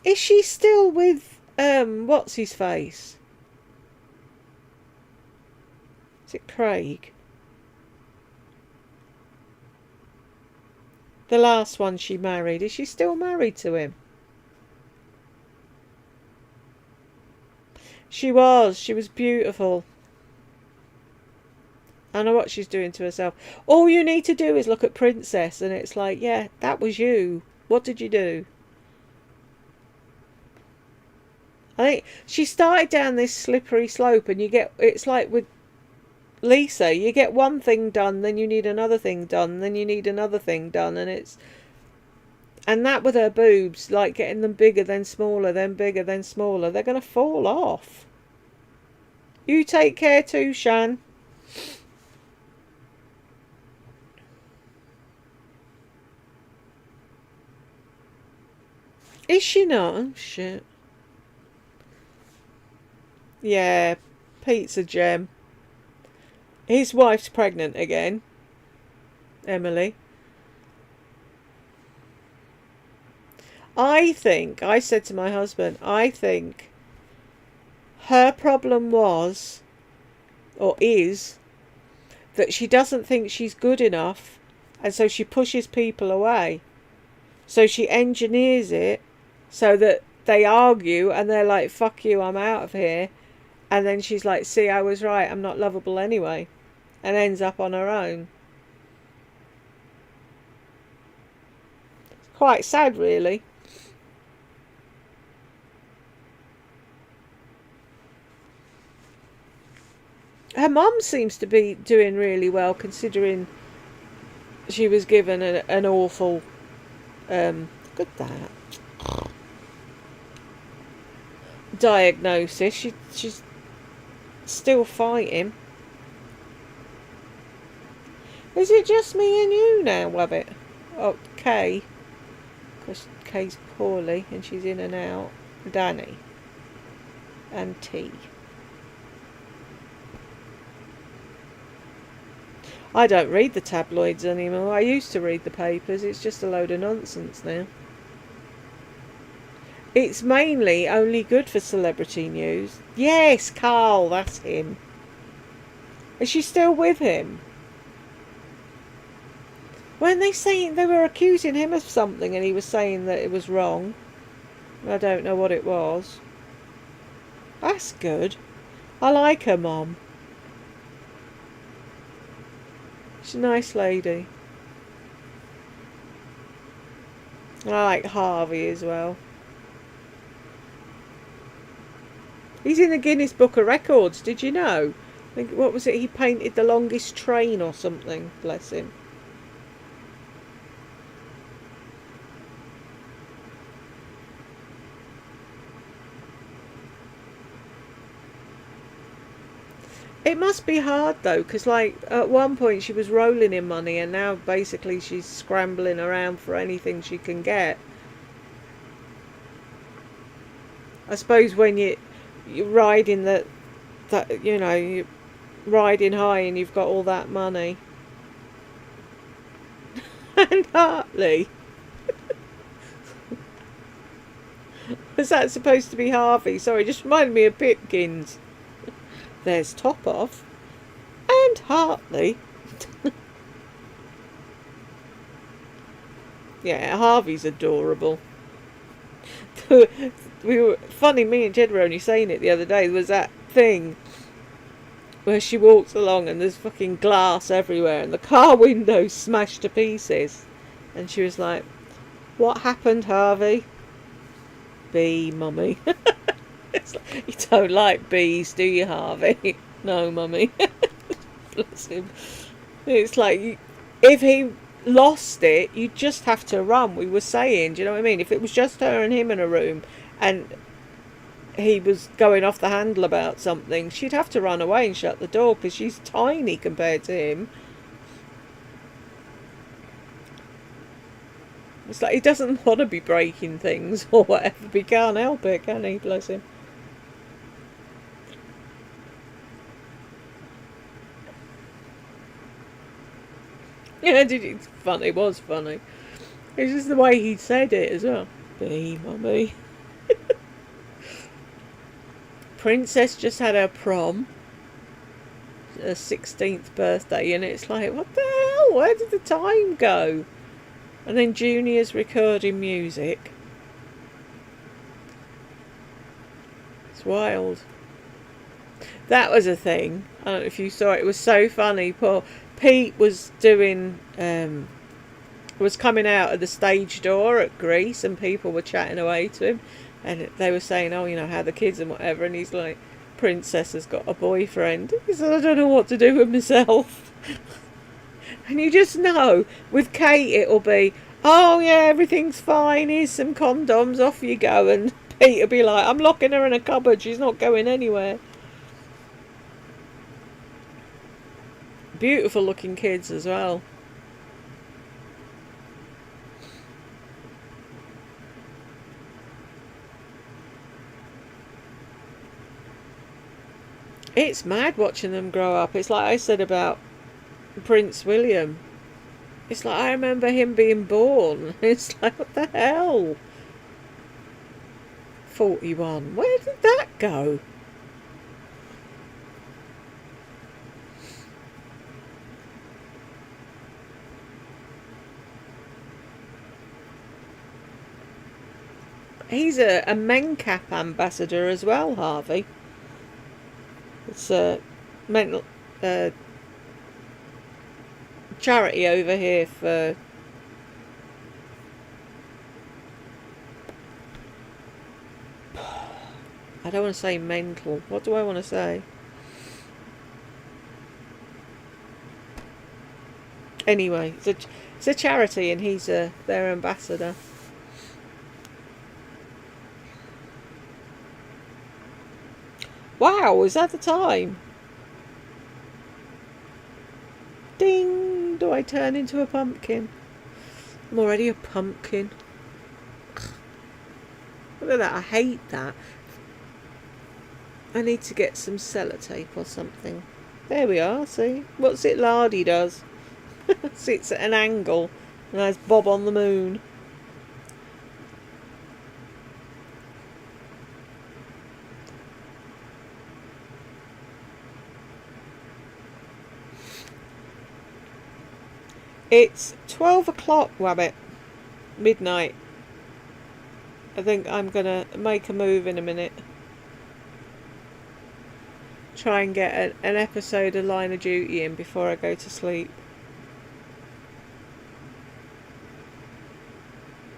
Is she still with, what's his face? Is it Craig? The last one she married. Is she still married to him? She was. She was beautiful. I know what she's doing to herself. All you need to do is look at Princess, and it's like, yeah, that was you. What did you do? I think she started down this slippery slope, and it's like with Lisa, you get one thing done, then you need another thing done, then you need another thing done, and that with her boobs, like getting them bigger, then smaller, then bigger, then smaller, they're going to fall off. You take care too, Shan. Is she not? Oh, shit. Yeah, Pete's a gem. His wife's pregnant again. Emily. I said to my husband, I think her problem was, or is, that she doesn't think she's good enough And so she pushes people away. So she engineers it so that they argue and they're like, fuck you, I'm out of here. And then she's like, see, I was right, I'm not lovable anyway. And ends up on her own. It's quite sad, really. Her mum seems to be doing really well, considering she was given an awful good that diagnosis. She's still fighting. Is it just me and you now, Wabbit? Oh, Kay, because Kay's poorly and she's in and out. Danny and T. I don't read the tabloids anymore. I used to read the papers. It's just a load of nonsense now. It's mainly only good for celebrity news. Yes, Carl, that's him. Is she still with him? Weren't they saying they were accusing him of something and he was saying that it was wrong? I don't know what it was. That's good. I like her mum. She's a nice lady. I like Harvey as well. He's in the Guinness Book of Records, did you know? I think, what was it? He painted the longest train or something, bless him. It must be hard though, because like at one point she was rolling in money and now basically she's scrambling around for anything she can get. I suppose when you're riding that you know, you're riding high and you've got all that money. And Hartley. Was that supposed to be Harvey? Sorry, just reminded me of Pipkins. There's Top Off and Hartley. Yeah, Harvey's adorable. We were funny. Me and Jed were only saying it the other day. There was that thing where she walks along and there's fucking glass everywhere and the car windows smashed to pieces, and she was like, "What happened, Harvey?" "Bee, mummy." It's like, you don't like bees, do you, Harvey? No, mummy. Bless him. It's like, if he lost it, you'd just have to run. We were saying, do you know what I mean? If it was just her and him in a room and he was going off the handle about something, she'd have to run away and shut the door because she's tiny compared to him. It's like he doesn't want to be breaking things or whatever, but he can't help it, can he? Bless him. Yeah, it's funny. It was funny. It's just the way he said it as well. Bee, mummy. Princess just had her prom, her 16th birthday, and it's like, what the hell? Where did the time go? And then Junior's recording music. It's wild. That was a thing. I don't know if you saw it. It was so funny. Poor Pete was doing, was coming out of the stage door at Greece and people were chatting away to him. And they were saying, oh, you know, how the kids and whatever. And he's like, Princess has got a boyfriend. He said, I don't know what to do with myself. And you just know, with Kate it'll be, oh yeah, everything's fine, here's some condoms, off you go. And Pete will be like, I'm locking her in a cupboard, she's not going anywhere. Beautiful looking kids as well. It's mad watching them grow up. It's like I said about Prince William. It's like I remember him being born. It's like, what the hell? 41. Where did that go? He's a MenCap ambassador as well, Harvey. It's a mental charity over here for I don't want to say mental. What do I want to say? Anyway, it's a charity and he's their ambassador. Wow, is that the time? Ding! Do I turn into a pumpkin? I'm already a pumpkin. Look at that, I hate that. I need to get some sellotape or something. There we are, see? What's it Lardy does? Sits at an angle and has Bob on the moon. It's 12 o'clock, Wabbit. Midnight. I think I'm gonna make a move in a minute. Try and get an episode of Line of Duty in before I go to sleep.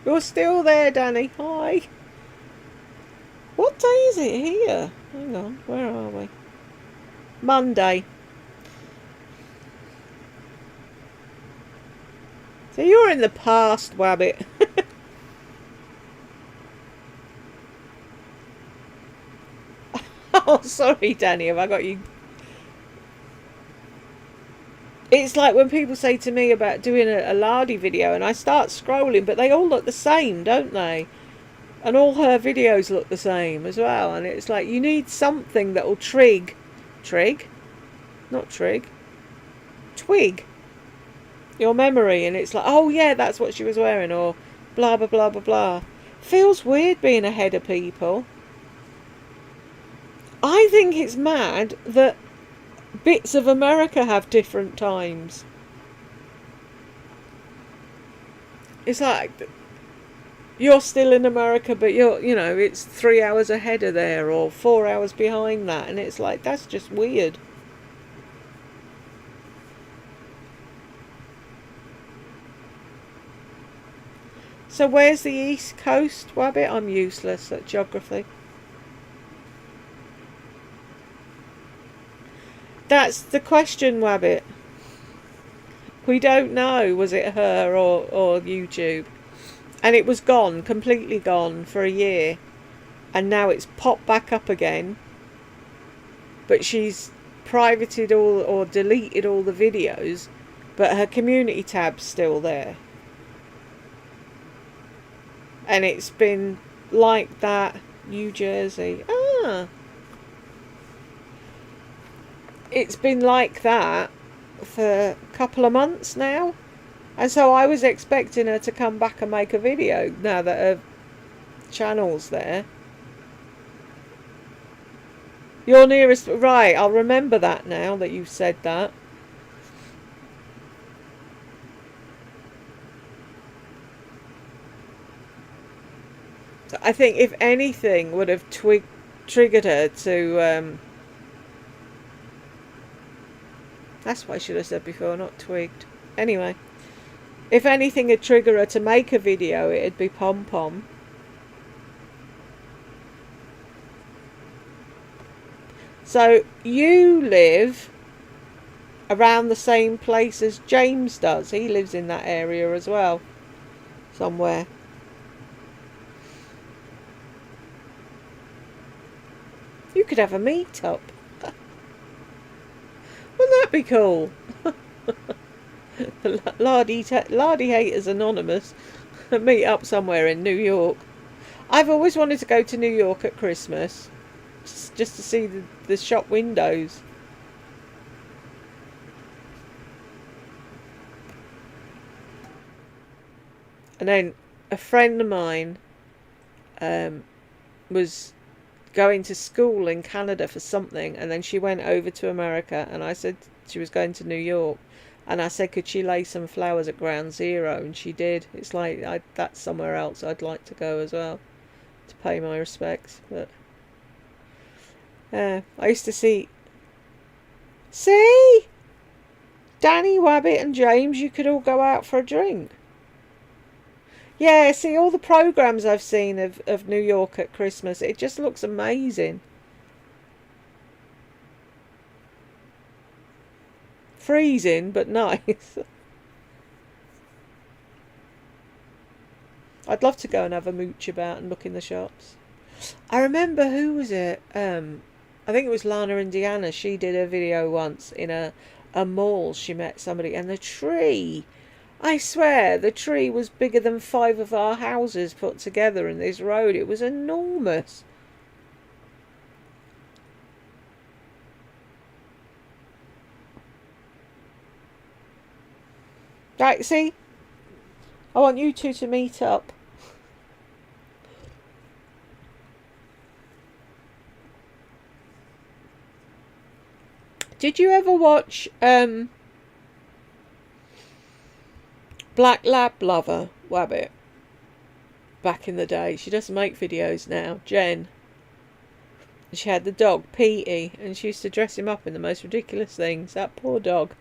You're still there, Danny. Hi. What day is it here? Hang on, where are we? Monday. So you're in the past, Wabbit. Oh, sorry, Danny, have I got you? It's like when people say to me about doing a Lardy video and I start scrolling, but they all look the same, don't they? And all her videos look the same as well. And it's like, you need something that will twig, your memory. And it's like, oh yeah, that's what she was wearing, or blah, blah, blah, blah, blah. Feels weird being ahead of people. I think it's mad that bits of America have different times. It's like you're still in America, but it's 3 hours ahead of there or 4 hours behind that, and it's like, that's just weird. So where's the East Coast, Wabbit? I'm useless at geography. That's the question, Wabbit. We don't know, was it her or YouTube? And it was gone, completely gone for a year. And now it's popped back up again. But she's privated all or deleted all the videos. But her community tab's still there. And it's been like that, New Jersey. It's been like that for a couple of months now. And so I was expecting her to come back and make a video now that her channel's there. Your nearest... Right, I'll remember that now that you've said that. So I think if anything would have triggered her to... That's what I should have said before, not twigged. Anyway, if anything had triggered her to make a video, it'd be Pom Pom. So you live around the same place as James does. He lives in that area as well, somewhere. You could have a meet-up. Wouldn't that be cool? Lardy Haters Anonymous. Meet up somewhere in New York. I've always wanted to go to New York at Christmas. Just to see the shop windows. And then a friend of mine was going to school in Canada for something, and then she went over to America, and I said she was going to New York, and I said could she lay some flowers at Ground Zero, and she did. It's like that's somewhere else I'd like to go as well. to pay my respects. But I used to see Danny, Wabbit and James, you could all go out for a drink. Yeah, see, all the programmes I've seen of New York at Christmas, it just looks amazing. Freezing, but nice. I'd love to go and have a mooch about and look in the shops. I remember, who was it? I think it was Lana and Deanna. She did a video once in a mall. She met somebody, and the tree, I swear, the tree was bigger than 5 of our houses put together in this road. It was enormous. Right, see? I want you two to meet up. Did you ever watch Black Lab Lover, Wabbit? Back in the day. She doesn't make videos now. Jen. She had the dog, Petey, and she used to dress him up in the most ridiculous things. That poor dog.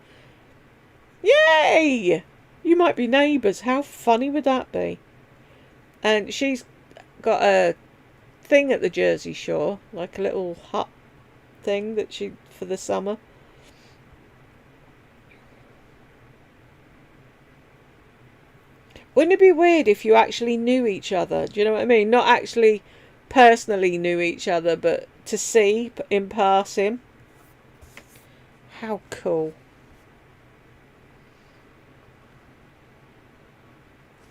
Yay! You might be neighbours. How funny would that be? And she's got a thing at the Jersey Shore, like a little hut thing that she, for the summer. Wouldn't it be weird if you actually knew each other? Do you know what I mean? Not actually personally knew each other, but to see in passing. How cool.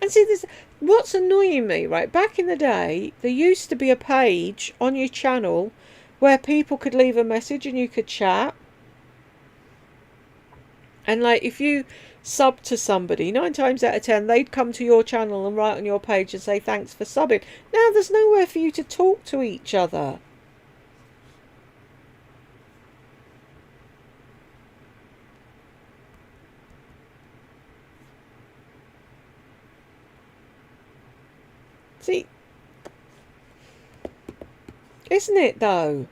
And see, this, what's annoying me, right? Back in the day, there used to be a page on your channel where people could leave a message and you could chat. And like, if you sub to somebody, 9 times out of 10, they'd come to your channel and write on your page and say thanks for subbing. Now there's nowhere for you to talk to each other. See, isn't it though?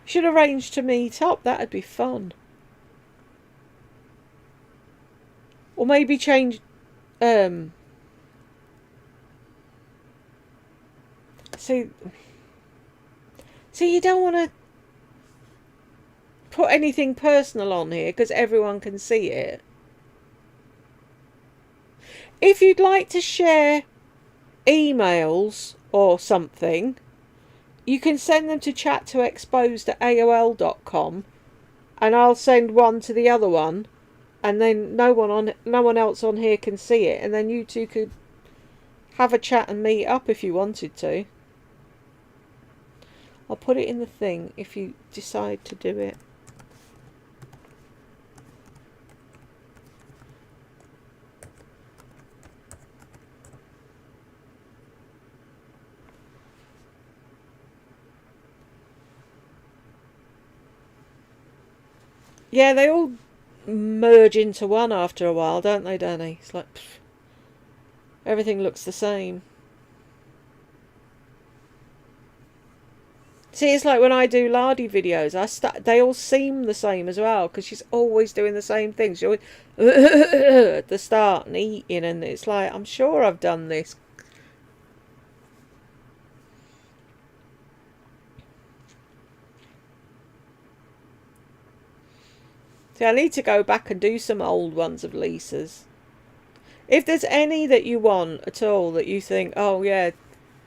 Should arrange to meet up. That'd be fun. Or maybe change. See, you don't want to put anything personal on here because everyone can see it. If you'd like to share emails or something, you can send them to chat2exposed@aol.com, and I'll send one to the other one, and then no one else on here can see it, and then you two could have a chat and meet up if you wanted to. I'll put it in the thing if you decide to do it. Yeah, they all merge into one after a while, don't they, Danny? It's like, pff, everything looks the same. See, it's like when I do Lardy videos, they all seem the same as well, because she's always doing the same things. She's always at the start and eating, and it's like, I'm sure I've done this. See, I need to go back and do some old ones of Lisa's. If there's any that you want at all that you think, oh yeah,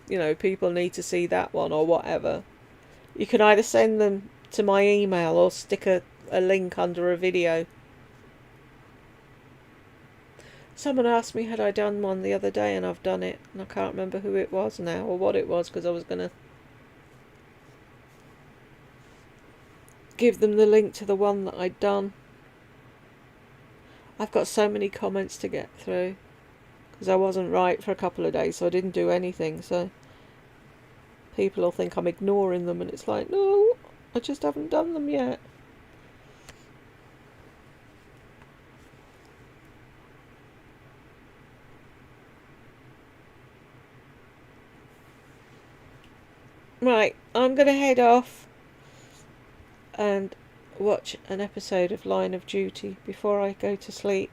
you know, people need to see that one or whatever, you can either send them to my email or stick a link under a video. Someone asked me had I done one the other day, and I've done it, and I can't remember who it was now or what it was, because I was going to give them the link to the one that I'd done. I've got so many comments to get through because I wasn't right for a couple of days, so I didn't do anything, so people will think I'm ignoring them, and it's like, no, I just haven't done them yet. Right, I'm going to head off and watch an episode of Line of Duty before I go to sleep.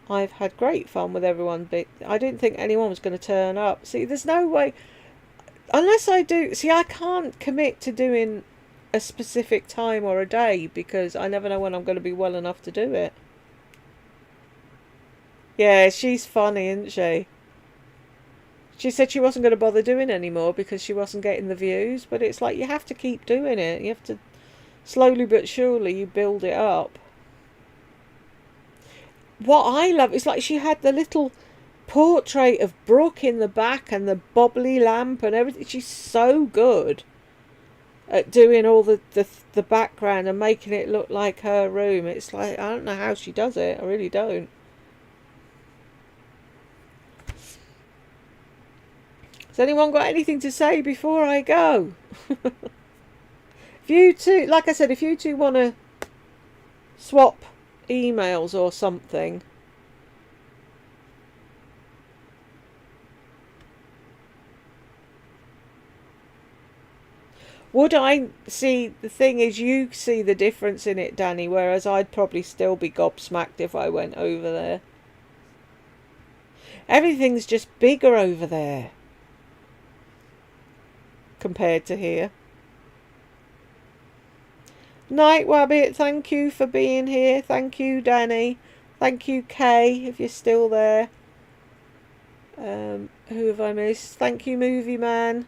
I've had great fun with everyone, but I didn't think anyone was going to turn up. See, there's no way, unless I do. See, I can't commit to doing a specific time or a day because I never know when I'm going to be well enough to do it. Yeah, she's funny, isn't she? She said she wasn't going to bother doing anymore because she wasn't getting the views, but it's like you have to keep doing it. You have to, slowly but surely, you build it up. What I love is like she had the little portrait of Brooke in the back and the bobbly lamp and everything. She's so good at doing all the background and making it look like her room. It's like, I don't know how she does it. I really don't. Has anyone got anything to say before I go? If you two, like I said, if you two want to swap emails or something. Would I see, the thing is, you see the difference in it, Danny, whereas I'd probably still be gobsmacked if I went over there. Everything's just bigger over there compared to here. Night Wabbit, thank you for being here. Thank you, Danny. Thank you, Kay, if you're still there. Who have I missed? Thank you, Movie Man.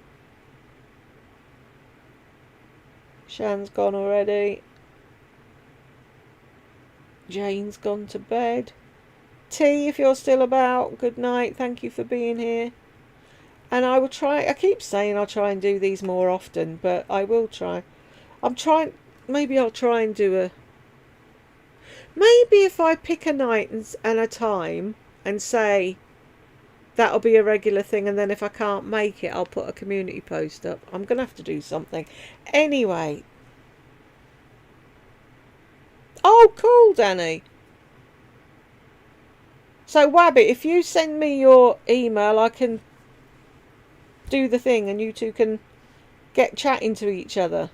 Shan's gone already. Jane's gone to bed. T, if you're still about, good night. Thank you for being here. And I will try, I keep saying I'll try and do these more often, but I will try. I'm trying, maybe I'll try and do a, maybe if I pick a night and a time and say that'll be a regular thing, and then if I can't make it, I'll put a community post up. I'm going to have to do something. Anyway. Oh, cool, Danny. So, Wabbit, if you send me your email, I can do the thing and you two can get chatting to each other.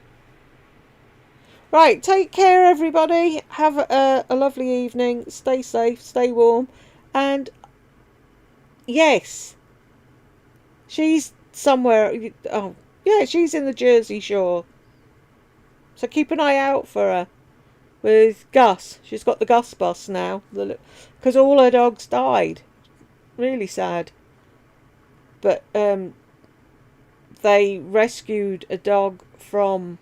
Right, take care, everybody. Have a lovely evening. Stay safe, stay warm. And yes, she's somewhere. Oh, yeah, she's in the Jersey Shore. So keep an eye out for her. With Gus. She's got the Gus bus now. Because all her dogs died. Really sad. But they rescued a dog from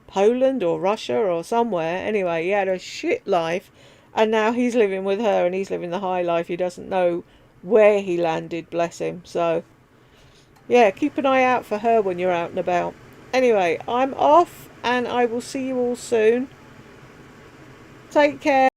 Poland or Russia or somewhere. Anyway, he had a shit life. And now he's living with her and he's living the high life. He doesn't know where he landed, bless him. So, yeah, keep an eye out for her when you're out and about. Anyway, I'm off and I will see you all soon. Take care.